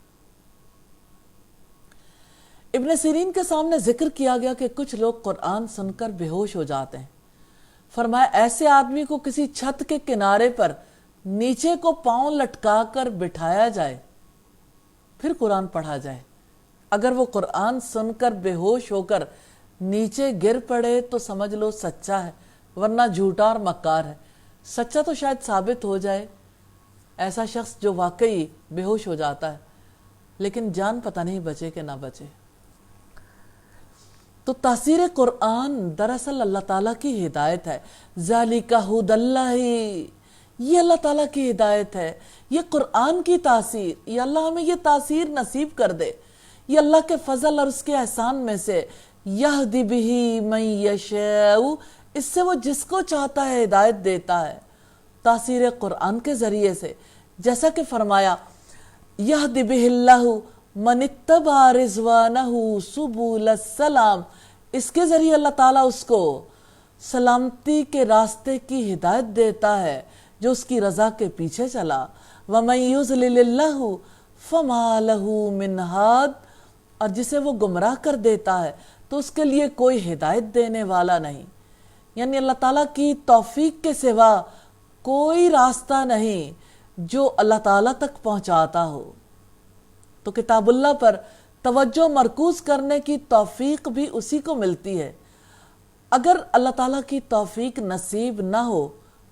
ابن سیرین کے سامنے ذکر کیا گیا کہ کچھ لوگ قرآن سن کر بے ہوش ہو جاتے ہیں۔ فرمایا ایسے آدمی کو کسی چھت کے کنارے پر نیچے کو پاؤں لٹکا کر بٹھایا جائے پھر قرآن پڑھا جائے، اگر وہ قرآن سن کر بے ہوش ہو کر نیچے گر پڑے تو سمجھ لو سچا ہے، ورنہ جھوٹا اور مکار ہے۔ سچا تو شاید ثابت ہو جائے، ایسا شخص جو واقعی بے ہوش ہو جاتا ہے، لیکن جان پتہ نہیں بچے کہ نہ بچے۔ تو تاثیر قرآن دراصل اللہ تعالیٰ کی ہدایت ہے۔ ذَلِكَ هُدَى اللَّهِ، یہ اللہ تعالیٰ کی ہدایت ہے، یہ قرآن کی تاثیر، یہ اللہ ہمیں یہ تاثیر نصیب کر دے، یہ اللہ کے فضل اور اس کے احسان میں سے يَهْدِ بِهِ مَن يَشَاءُ، اس سے وہ جس کو چاہتا ہے ہدایت دیتا ہے تاثیر قرآن کے ذریعے سے، جیسا کہ فرمایا يَهْدِ بِهِ اللَّهُ من اتبع رضوانہ سبل السلام، اس کے ذریعے اللہ تعالیٰ اس کو سلامتی کے راستے کی ہدایت دیتا ہے جو اس کی رضا کے پیچھے چلا۔ وَمَن يُضْلِلِ اللَّهُ فَمَا لَهُ مِنْ ہَادٍ، اور جسے وہ گمراہ کر دیتا ہے تو اس کے لیے کوئی ہدایت دینے والا نہیں۔ یعنی اللہ تعالیٰ کی توفیق کے سوا کوئی راستہ نہیں جو اللہ تعالیٰ تک پہنچاتا ہو۔ تو کتاب اللہ پر توجہ مرکوز کرنے کی توفیق بھی اسی کو ملتی ہے۔ اگر اللہ تعالیٰ کی توفیق نصیب نہ ہو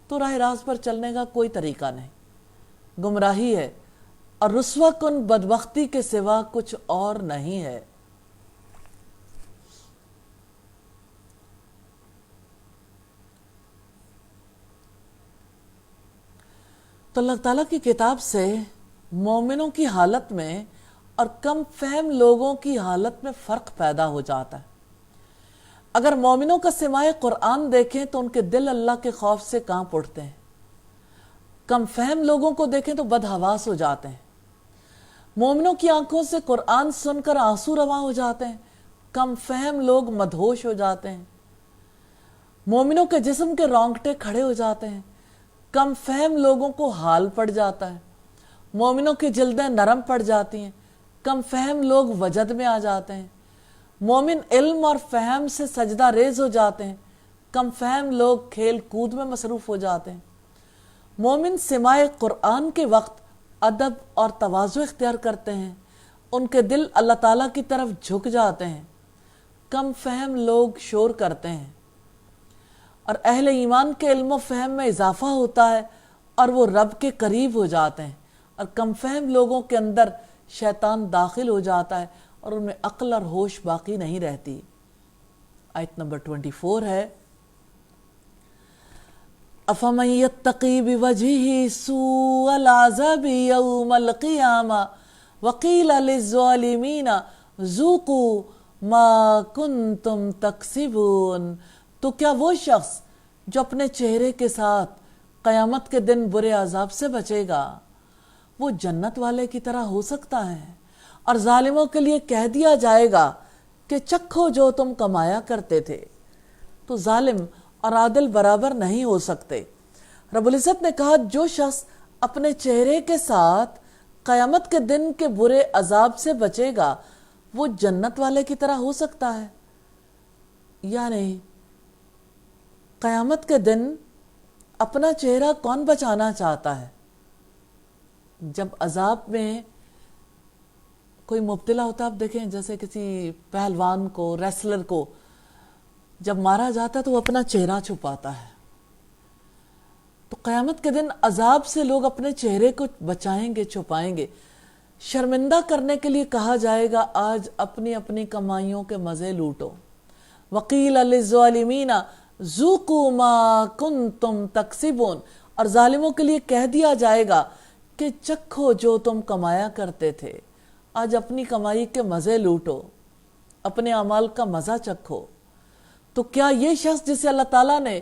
تو راہ راست پر چلنے کا کوئی طریقہ نہیں، گمراہی ہے اور رسوا کن بدبختی کے سوا کچھ اور نہیں ہے۔ تو اللہ تعالیٰ کی کتاب سے مومنوں کی حالت میں اور کم فہم لوگوں کی حالت میں فرق پیدا ہو جاتا ہے۔ اگر مومنوں کا سماع قرآن دیکھیں تو ان کے دل اللہ کے خوف سے کانپ اٹھتے ہیں۔ کم فہم لوگوں کو دیکھیں تو بدحواس ہو جاتے ہیں۔ مومنوں کی آنکھوں سے قرآن سن کر آنسو رواں ہو جاتے ہیں، کم فہم لوگ مدہوش ہو جاتے ہیں۔ مومنوں کے جسم کے رونگٹے کھڑے ہو جاتے ہیں، کم فہم لوگوں کو حال پڑ جاتا ہے۔ مومنوں کی جلدیں نرم پڑ جاتی ہیں، کم فہم لوگ وجد میں آ جاتے ہیں۔ مومن علم اور فہم سے سجدہ ریز ہو جاتے ہیں، کم فہم لوگ کھیل کود میں مصروف ہو جاتے ہیں۔ مومن سماع قرآن کے وقت ادب اور تواضع اختیار کرتے ہیں، ان کے دل اللہ تعالیٰ کی طرف جھک جاتے ہیں۔ کم فہم لوگ شور کرتے ہیں اور اہل ایمان کے علم و فہم میں اضافہ ہوتا ہے اور وہ رب کے قریب ہو جاتے ہیں، اور کم فہم لوگوں کے اندر شیطان داخل ہو جاتا ہے اور ان میں عقل اور ہوش باقی نہیں رہتی۔ آیت نمبر 24 ہے، أَفَمَن يَتَّقِي بِوَجْهِهِ سُوءَ الْعَذَابِ يَوْمَ الْقِيَامَةِ وَقِيلَ لِلظَّالِمِينَ ذُوقُوا مَا كُنتُمْ تَكْسِبُونَ۔ تو کیا وہ شخص جو اپنے چہرے کے ساتھ قیامت کے دن برے عذاب سے بچے گا وہ جنت والے کی طرح ہو سکتا ہے؟ اور ظالموں کے لیے کہہ دیا جائے گا کہ چکھو جو تم کمایا کرتے تھے۔ تو ظالم اور عادل برابر نہیں ہو سکتے۔ رب العزت نے کہا جو شخص اپنے چہرے کے ساتھ قیامت کے دن کے برے عذاب سے بچے گا وہ جنت والے کی طرح ہو سکتا ہے۔ یعنی قیامت کے دن اپنا چہرہ کون بچانا چاہتا ہے؟ جب عذاب میں کوئی مبتلا ہوتا ہے، آپ دیکھیں جیسے کسی پہلوان کو، ریسلر کو جب مارا جاتا ہے تو وہ اپنا چہرہ چھپاتا ہے۔ تو قیامت کے دن عذاب سے لوگ اپنے چہرے کو بچائیں گے، چھپائیں گے۔ شرمندہ کرنے کے لیے کہا جائے گا آج اپنی اپنی کمائیوں کے مزے لوٹو۔ وَقِيلَ لِلظَّالِمِينَ ذُوقُوا مَا كُنتُمْ تَكْسِبُونَ، اور ظالموں کے لیے کہہ دیا جائے گا کہ چکھو جو تم کمایا کرتے تھے۔ آج اپنی کمائی کے مزے لوٹو، اپنے اعمال کا مزہ چکھو۔ تو کیا یہ شخص جسے اللہ تعالیٰ نے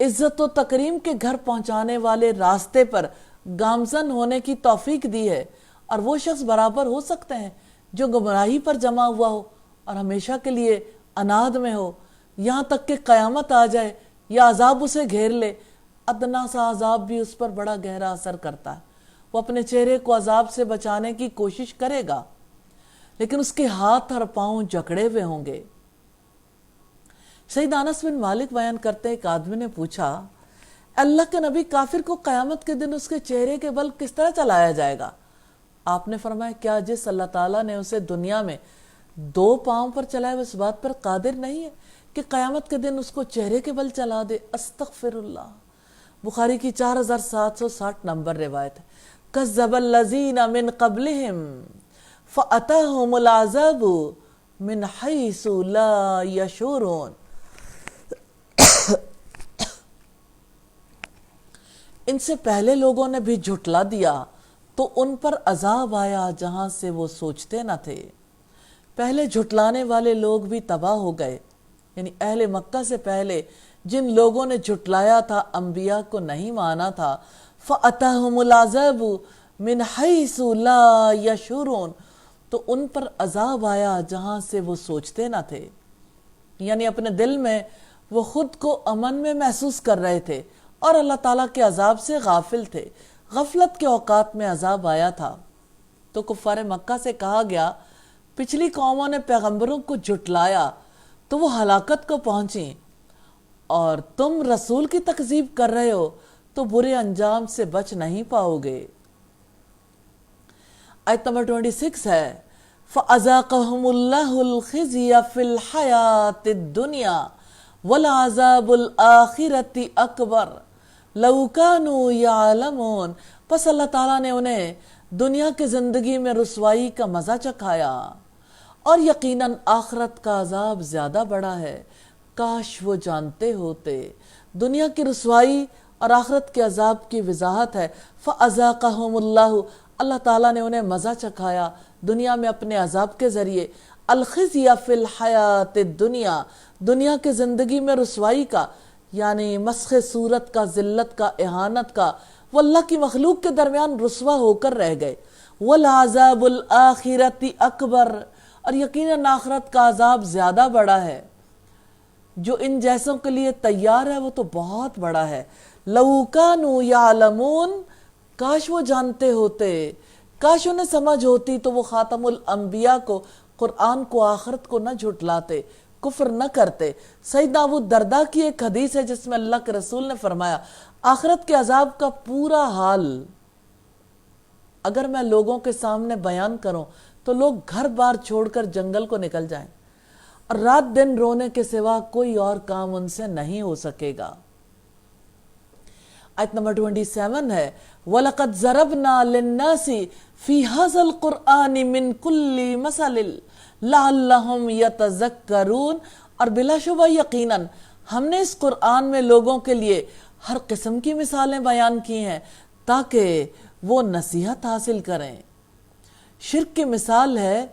عزت و تکریم کے گھر پہنچانے والے راستے پر گامزن ہونے کی توفیق دی ہے، اور وہ شخص برابر ہو سکتے ہیں جو گمراہی پر جمع ہوا ہو اور ہمیشہ کے لیے اناد میں ہو، یہاں تک کہ قیامت آ جائے یا عذاب اسے گھیر لے؟ ادنا سا عذاب بھی اس پر بڑا گہرا اثر کرتا ہے۔ وہ اپنے چہرے کو عذاب سے بچانے کی کوشش کرے گا لیکن اس کے ہاتھ اور پاؤں جکڑے ہوئے ہوں گے۔ سید انس بن مالک بیان کرتے ایک آدمی نے پوچھا اللہ کے نبی کافر کو قیامت کے دن اس کے چہرے کے بل کس طرح چلایا جائے گا؟ آپ نے فرمایا کیا جس اللہ تعالیٰ نے اسے دنیا میں 2 پاؤں پر چلائے اس بات پر قادر نہیں ہے کہ قیامت کے دن اس کو چہرے کے بل چلا دے؟ استغفر اللہ۔ بخاری کی 4760 نمبر روایت ہے۔ کذب الذین من قبلہم فأتاہم العذاب من حیث لا یشعرون۔ ان سے پہلے لوگوں نے بھی جھٹلا دیا تو ان پر عذاب آیا جہاں سے وہ سوچتے نہ تھے۔ پہلے جھٹلانے والے لوگ بھی تباہ ہو گئے، یعنی اہل مکہ سے پہلے جن لوگوں نے جھٹلایا تھا، انبیاء کو نہیں مانا تھا، فَأَتَاهُمُ الْعَذَابُ مِنْ حَيْثُ لَا يَشْعُرُونَ، تو ان پر عذاب آیا جہاں سے وہ سوچتے نہ تھے۔ یعنی اپنے دل میں وہ خود کو امن میں محسوس کر رہے تھے اور اللہ تعالیٰ کے عذاب سے غافل تھے۔ غفلت کے اوقات میں عذاب آیا تھا تو کفار مکہ سے کہا گیا پچھلی قوموں نے پیغمبروں کو جھٹلایا تو وہ ہلاکت کو پہنچیں، اور تم رسول کی تکذیب کر رہے ہو تو برے انجام سے بچ نہیں پاؤ گے۔ آیت نمبر 26 ہے فَأَذَاقَهُمُ اللَّهُ الْخِزْيَ فِي الْحَيَاةِ الدُّنْيَا وَالْعَذَابُ الْآخِرَةِ أَكْبَرُ لَوْ كَانُوا يَعْلَمُونَ۔ پس اللہ تعالیٰ نے انہیں دنیا کی زندگی میں رسوائی کا مزہ چکھایا، اور یقیناً آخرت کا عذاب زیادہ بڑا ہے، کاش وہ جانتے ہوتے۔ دنیا کی رسوائی اور آخرت کے عذاب کی وضاحت ہے۔ فَأَذَاقَهُمُ اللَّهُ، اللہ تعالیٰ نے انہیں مزہ چکھایا دنیا میں اپنے عذاب کے ذریعے، الخزی فی الحیات الدنیا، دنیا کی زندگی میں رسوائی کا، یعنی مسخ صورت کا، ذلت کا، اہانت کا، وہ اللہ کی مخلوق کے درمیان رسوا ہو کر رہ گئے۔ وَالْعَذَابُ الْآخِرَةِ أَكْبَرُ، اور یقیناً آخرت کا عذاب زیادہ بڑا ہے۔ جو ان جیسوں کے لیے تیار ہے وہ تو بہت بڑا ہے۔ لَوْ كَانُوا يَعْلَمُونَ، کاش وہ جانتے ہوتے، کاش انہیں سمجھ ہوتی تو وہ خاتم الانبیاء کو، قرآن کو، آخرت کو نہ جھٹلاتے، کفر نہ کرتے۔ سیدنا ابو الدرداء کی ایک حدیث ہے جس میں اللہ کے رسول نے فرمایا آخرت کے عذاب کا پورا حال اگر میں لوگوں کے سامنے بیان کروں تو لوگ گھر بار چھوڑ کر جنگل کو نکل جائیں، اور رات دن رونے کے سوا کوئی اور کام ان سے نہیں ہو سکے گا۔ آیت نمبر 27 ہے وَلَقَدْ ضَرَبْنَا لِلنَّاسِ فِي هَذَا الْقُرْآنِ مِنْ كُلِّ مَثَلٍ لَعَلَّهُمْ يَتَذَكَّرُونَ، اور بلا شبہ یقیناً ہم نے اس قرآن میں لوگوں کے لیے ہر قسم کی مثالیں بیان کی ہیں تاکہ وہ نصیحت حاصل کریں۔ شرک کی مثال ہے،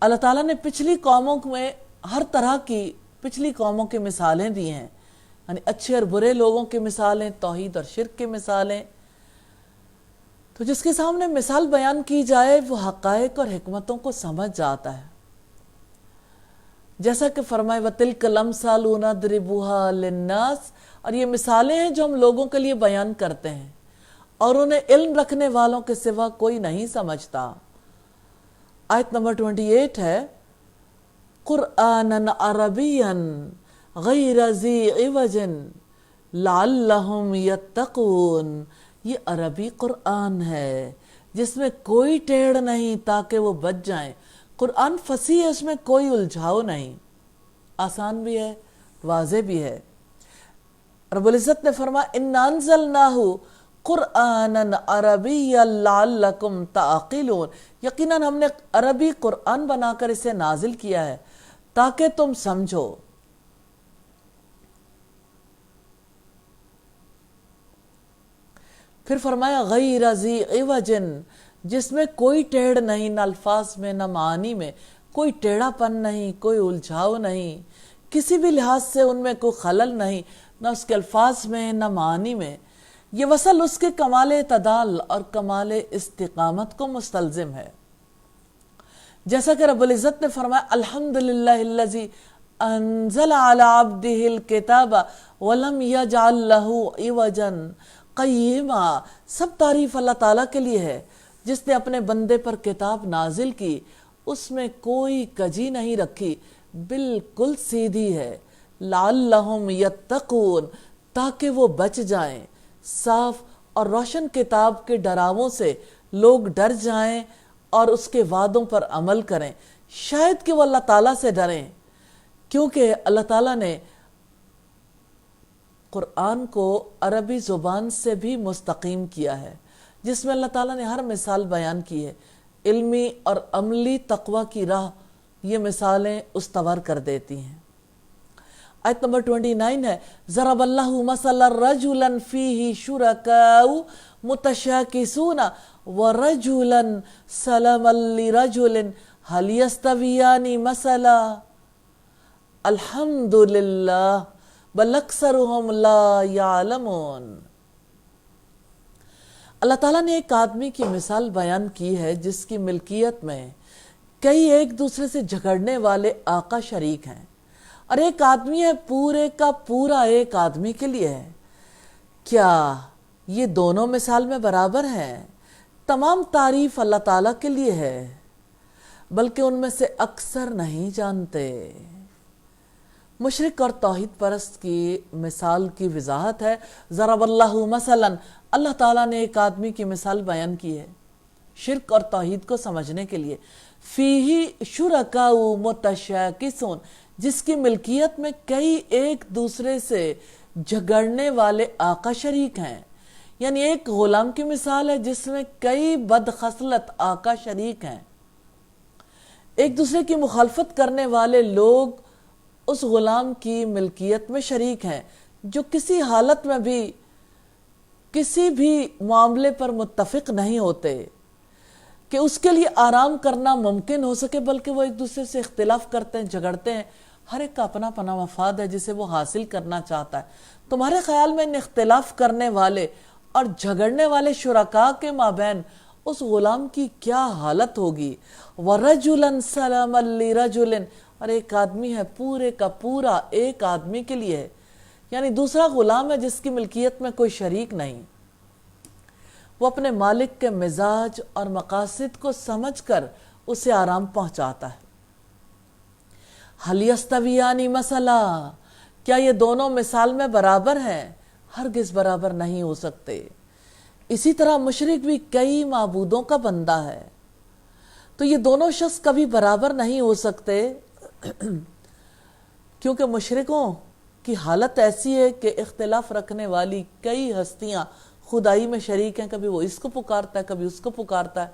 اللہ تعالیٰ نے پچھلی قوموں میں ہر طرح کی پچھلی قوموں کی مثالیں دی ہیں، یعنی اچھے اور برے لوگوں کی مثالیں، توحید اور شرک کی مثالیں۔ تو جس کے سامنے مثال بیان کی جائے وہ حقائق اور حکمتوں کو سمجھ جاتا ہے۔ جیسا کہ فرمائے وَتِلْكَ الْأَمْثَالُ نَضْرِبُهَا لِلنَّاسِ، اور یہ مثالیں ہیں جو ہم لوگوں کے لیے بیان کرتے ہیں، اور انہیں علم رکھنے والوں کے سوا کوئی نہیں سمجھتا۔ آیت نمبر 28 ہے قُرْآنًا عَرَبِيًّا غَيْرَ ذِي عِوَجٍ لَعَلَّهُمْ يَتَّقُونَ، یہ عربی قرآن ہے جس میں کوئی ٹیڑھ نہیں تاکہ وہ بچ جائیں۔ قرآن فصیح ہے، اس میں کوئی الجھاؤ نہیں، آسان بھی ہے، واضح بھی ہے۔ رب العزت نے فرمایا اِنَّا أَنزَلْنَاهُ قُرْآنًا عَرَبِيًّا لَعَلَّكُمْ تَعْقِلُونَ، یقیناً ہم نے عربی قرآن بنا کر اسے نازل کیا ہے تاکہ تم سمجھو۔ پھر فرمایا غیر ذی عوج، جس میں کوئی ٹیڑھ نہیں، نہ الفاظ میں نہ معانی میں کوئی ٹیڑھا پن نہیں، کوئی الجھاؤ نہیں، کسی بھی لحاظ سے ان میں کوئی خلل نہیں، نہ اس کے الفاظ میں نہ معانی میں۔ یہ وصل اس کے کمال اعتدال اور کمال استقامت کو مستلزم ہے۔ جیسا کہ رب العزت نے فرمایا الحمدللہ الذی انزل علی عبدہ الکتاب ولم یجعل لہ عوجا قیما، سب تعریف اللہ تعالیٰ کے لیے ہے جس نے اپنے بندے پر کتاب نازل کی، اس میں کوئی کجی نہیں رکھی، بالکل سیدھی ہے۔ لعلہم یتقون، تاکہ وہ بچ جائیں۔ صاف اور روشن کتاب کے ڈراووں سے لوگ ڈر جائیں اور اس کے وعدوں پر عمل کریں، شاید کہ وہ اللہ تعالیٰ سے ڈریں، کیونکہ اللہ تعالیٰ نے قرآن کو عربی زبان سے بھی مستقیم کیا ہے، جس میں اللہ تعالیٰ نے ہر مثال بیان کی ہے۔ علمی اور عملی تقوی کی راہ یہ مثالیں استوار کر دیتی ہیں۔ آیت نمبر 29 ہے ضرب اللہ مثلا رجلا فیہ شرکاء متشاکسون ورجلا سلما لرجل هل یستویان مثلا الحمدللہ بل اکثرهم لا یعلمون۔ اللہ تعالیٰ نے ایک آدمی کی مثال بیان کی ہے جس کی ملکیت میں کئی ایک دوسرے سے جھگڑنے والے آقا شریک ہیں، اور ایک آدمی ہے پورے کا پورا ایک آدمی کے لیے ہے۔ کیا یہ دونوں مثال میں برابر ہیں، تمام تعریف اللہ تعالیٰ کے لیے ہے، بلکہ ان میں سے اکثر نہیں جانتے۔ مشرک اور توحید پرست کی مثال کی وضاحت ہے۔ ضرب اللہ مثلا، اللہ تعالیٰ نے ایک آدمی کی مثال بیان کی ہے شرک اور توحید کو سمجھنے کے لیے۔ فیہ شرکاء متشاکسون، جس کی ملکیت میں کئی ایک دوسرے سے جھگڑنے والے آقا شریک ہیں۔ یعنی ایک غلام کی مثال ہے جس میں کئی بدخصلت آقا شریک ہیں، ایک دوسرے کی مخالفت کرنے والے لوگ اس غلام کی ملکیت میں شریک ہیں، جو کسی حالت میں بھی کسی بھی معاملے پر متفق نہیں ہوتے کہ اس کے لیے آرام کرنا ممکن ہو سکے، بلکہ وہ ایک دوسرے سے اختلاف کرتے ہیں، جھگڑتے ہیں۔ ہر ایک کا اپنا اپنا مفاد ہے جسے وہ حاصل کرنا چاہتا ہے۔ تمہارے خیال میں ان اختلاف کرنے والے اور جھگڑنے والے شرکاء کے مابین اس غلام کی کیا حالت ہوگی؟ وَرَجُلًا سَلَمًا لِرَجُلٍ، اور ایک آدمی ہے پورے کا پورا ایک آدمی کے لیے ہے، یعنی دوسرا غلام ہے جس کی ملکیت میں کوئی شریک نہیں۔ وہ اپنے مالک کے مزاج اور مقاصد کو سمجھ کر اسے آرام پہنچاتا ہے۔ هَلْ يَسْتَوِيَانِ مَثَلًا، کیا یہ دونوں مثال میں برابر ہیں؟ ہرگز برابر نہیں ہو سکتے۔ اسی طرح مشرک بھی کئی معبودوں کا بندہ ہے، تو یہ دونوں شخص کبھی برابر نہیں ہو سکتے، کیونکہ مشرکوں کی حالت ایسی ہے کہ اختلاف رکھنے والی کئی ہستیاں خدائی میں شریک ہیں۔ کبھی وہ اس کو پکارتا ہے، کبھی اس کو پکارتا ہے،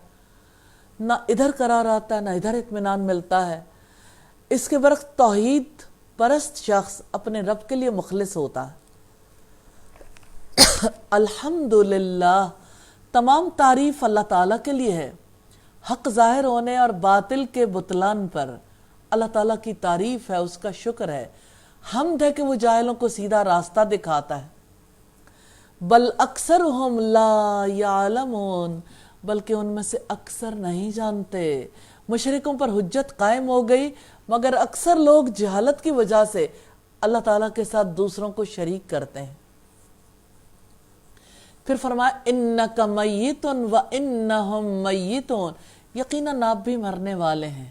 نہ ادھر قرار آتا ہے نہ ادھر اطمینان ملتا ہے۔ اس کے برعکس توحید پرست شخص اپنے رب کے لیے مخلص ہوتا ہے۔ الحمدللہ، تمام تعریف اللہ تعالیٰ کے لیے ہے۔ حق ظاہر ہونے اور باطل کے بطلان پر اللہ تعالیٰ کی تعریف ہے، اس کا شکر ہے، حمد ہے کہ وہ جاہلوں کو سیدھا راستہ دکھاتا ہے۔ بل اکثرہم لا یعلمون، بلکہ ان میں سے اکثر نہیں جانتے۔ مشرکوں پر حجت قائم ہو گئی، مگر اکثر لوگ جہالت کی وجہ سے اللہ تعالیٰ کے ساتھ دوسروں کو شریک کرتے ہیں۔ پھر فرمایا انک میت و انہم میتون، یقیناً آپ بھی مرنے والے ہیں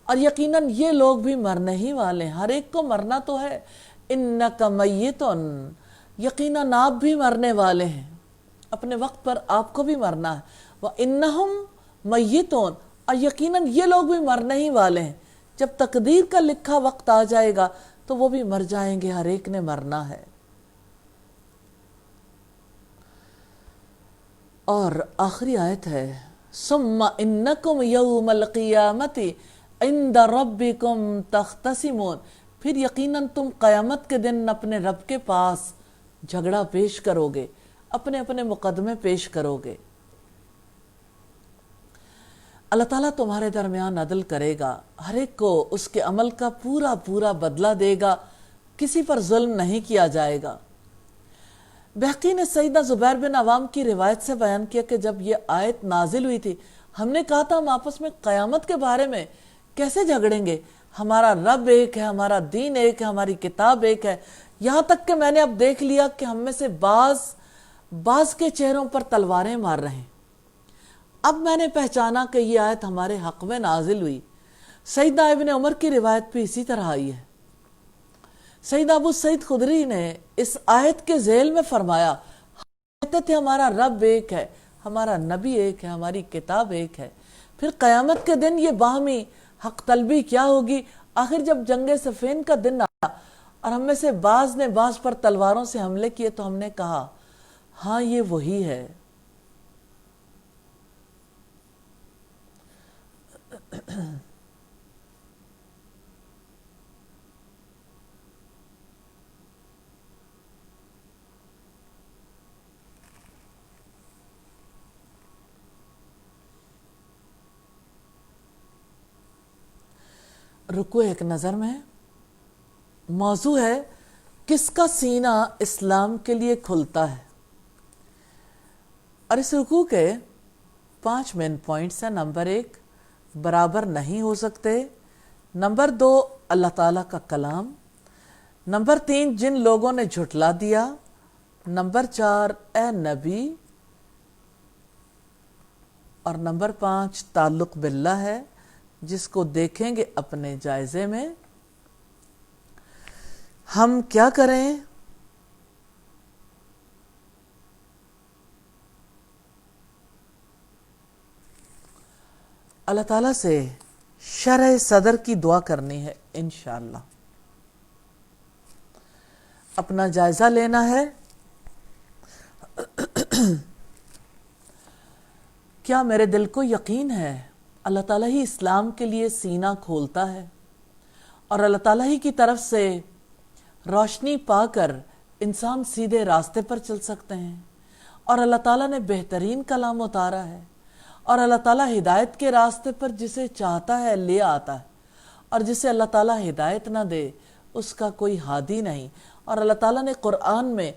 اور یقیناً یہ لوگ بھی مرنے ہی والے ہیں۔ ہر ایک کو مرنا تو ہے۔ انک میتون، یقیناً آپ بھی مرنے والے ہیں، اپنے وقت پر آپ کو بھی مرنا ہے۔ وَإِنَّهُمْ مَيِّتُونَ، اور یقیناً یہ لوگ بھی مرنے ہی والے ہیں۔ جب تقدیر کا لکھا وقت آ جائے گا تو وہ بھی مر جائیں گے، ہر ایک نے مرنا ہے۔ اور آخری آیت ہے ثُمَّ إِنَّكُمْ يَوْمَ الْقِيَامَةِ عِنْدَ رَبِّكُمْ تَخْتَصِمُونَ، پھر یقیناً تم قیامت کے دن اپنے رب کے پاس جھگڑا پیش کرو گے، اپنے اپنے مقدمے پیش کرو گے۔ اللہ تعالیٰ تمہارے درمیان عدل کرے گا، ہر ایک کو اس کے عمل کا پورا پورا بدلہ دے گا، کسی پر ظلم نہیں کیا جائے گا۔ بہقی نے سیدنا زبیر بن عوام کی روایت سے بیان کیا کہ جب یہ آیت نازل ہوئی تھی، ہم نے کہا تھا ہم آپس میں قیامت کے بارے میں کیسے جھگڑیں گے؟ ہمارا رب ایک ہے، ہمارا دین ایک ہے، ہماری کتاب ایک ہے۔ یہاں تک کہ میں نے اب دیکھ لیا کہ ہم میں سے بعض کے چہروں پر تلواریں مار رہے ہیں۔ اب میں نے پہچانا کہ یہ آیت ہمارے حق میں نازل ہوئی۔ سیدنا ابن عمر کی روایت بھی اسی طرح آئی ہے۔ سیدنا ابو سعید خدری نے اس آیت کے ذیل میں فرمایا، کہتے تھے ہمارا رب ایک ہے، ہمارا نبی ایک ہے، ہماری کتاب ایک ہے۔ پھر قیامت کے دن یہ باہمی حق طلبی کیا ہوگی؟ آخر جب جنگ صفین کا دن آیا اور ہم میں سے بعض نے بعض پر تلواروں سے حملے کیے تو ہم نے کہا ہاں یہ وہی ہے۔ رکوع ایک نظر میں موضوع ہے کس کا سینہ اسلام کے لیے کھلتا ہے، اور اس رکوع کے 5 مین پوائنٹس ہیں۔ نمبر 1، برابر نہیں ہو سکتے۔ نمبر 2، اللہ تعالیٰ کا کلام۔ نمبر 3، جن لوگوں نے جھٹلا دیا۔ نمبر 4 اے نبی، اور نمبر 5 تعلق باللہ ہے جس کو دیکھیں گے اپنے جائزے میں۔ ہم کیا کریں؟ اللہ تعالیٰ سے شرح صدر کی دعا کرنی ہے انشاءاللہ۔ اپنا جائزہ لینا ہے۔ کیا میرے دل کو یقین ہے اللہ تعالیٰ ہی اسلام کے لیے سینہ کھولتا ہے، اور اللہ تعالیٰ ہی کی طرف سے روشنی پا کر انسان سیدھے راستے پر چل سکتے ہیں، اور اللہ تعالیٰ نے بہترین کلام اتارا ہے، اور اللہ تعالیٰ ہدایت کے راستے پر جسے چاہتا ہے لے آتا ہے، اور جسے اللہ تعالیٰ ہدایت نہ دے اس کا کوئی ہادی نہیں۔ اور اللہ تعالیٰ نے قرآن میں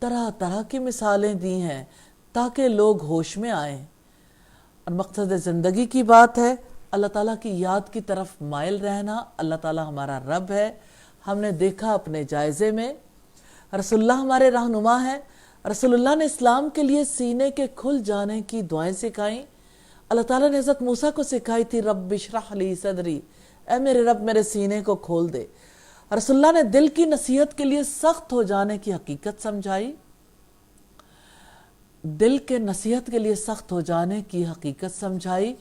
طرح طرح کی مثالیں دی ہیں تاکہ لوگ ہوش میں آئیں۔ اور مقصد زندگی کی بات ہے اللہ تعالیٰ کی یاد کی طرف مائل رہنا۔ اللہ تعالیٰ ہمارا رب ہے، ہم نے دیکھا اپنے جائزے میں۔ رسول اللہ ہمارے رہنما ہیں، رسول اللہ نے اسلام کے لیے سینے کے کھل جانے کی دعائیں سکھائیں۔ اللہ تعالیٰ نے حضرت موسیٰ کو سکھائی تھی رب اشرح لی صدری، اے میرے رب میرے سینے کو کھول دے۔ رسول اللہ نے دل کی نصیحت کے لیے سخت ہو جانے کی حقیقت سمجھائی، دل کے نصیحت کے لیے سخت ہو جانے کی حقیقت سمجھائی،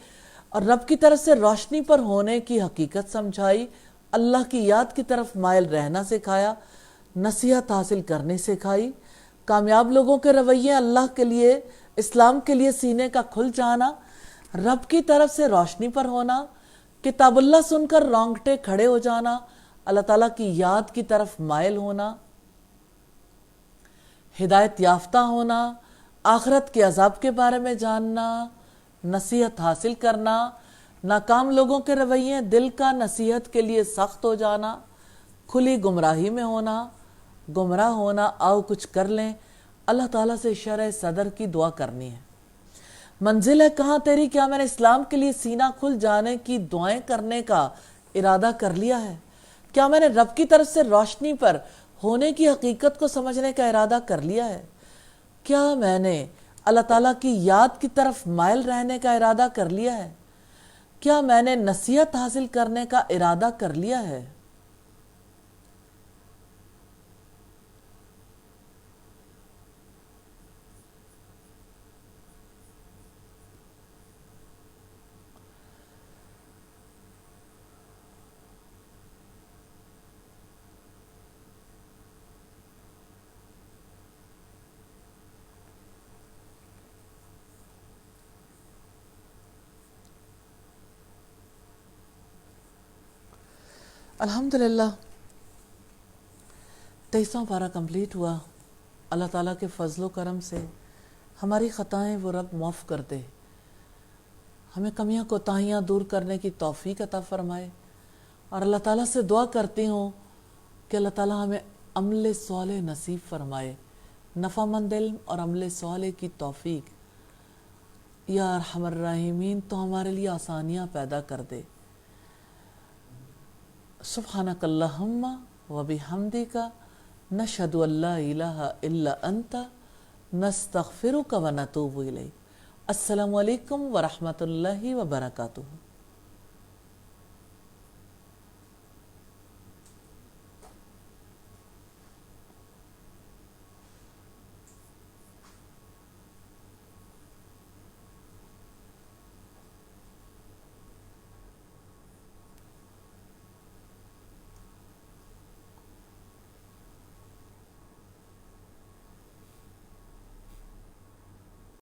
اور رب کی طرف سے روشنی پر ہونے کی حقیقت سمجھائی، اللہ کی یاد کی طرف مائل رہنا سکھایا، نصیحت حاصل کرنے سکھائی۔ کامیاب لوگوں کے رویے اللہ کے لیے، اسلام کے لیے سینے کا کھل جانا، رب کی طرف سے روشنی پر ہونا، کتاب اللہ سن کر رونگٹے کھڑے ہو جانا، اللہ تعالیٰ کی یاد کی طرف مائل ہونا، ہدایت یافتہ ہونا، آخرت کے عذاب کے بارے میں جاننا، نصیحت حاصل کرنا، ناکام لوگوں کے رویے دل کا نصیحت کے لیے سخت ہو جانا، کھلی گمراہی میں ہونا، گمراہ ہونا، آؤ کچھ کر لیں، اللہ تعالیٰ سے شرح صدر کی دعا کرنی ہے۔ منزل ہے کہاں تیری، کیا میں نے اسلام کے لیے سینہ کھل جانے کی دعائیں کرنے کا ارادہ کر لیا ہے؟ کیا میں نے رب کی طرف سے روشنی پر ہونے کی حقیقت کو سمجھنے کا ارادہ کر لیا ہے؟ کیا میں نے اللہ تعالیٰ کی یاد کی طرف مائل رہنے کا ارادہ کر لیا ہے؟ کیا میں نے نصیحت حاصل کرنے کا ارادہ کر لیا ہے؟ الحمدللہ 23واں پارہ کمپلیٹ ہوا۔ اللہ تعالیٰ کے فضل و کرم سے ہماری خطائیں وہ رب معاف کر دے، ہمیں کمیاں کوتاہیاں دور کرنے کی توفیق عطا فرمائے، اور اللہ تعالیٰ سے دعا کرتی ہوں کہ اللہ تعالیٰ ہمیں عمل صالح نصیب فرمائے، نفع مند علم اور عمل صالح کی توفیق۔ یا ارحم الراحمین، تو ہمارے لیے آسانیاں پیدا کر دے۔ سبحانک اللہم و بحمدک، نشہد ان لا الہ الا انت، نستغفرک و نتوب الیک۔ السلام علیکم ورحمۃ اللہ وبرکاتہ۔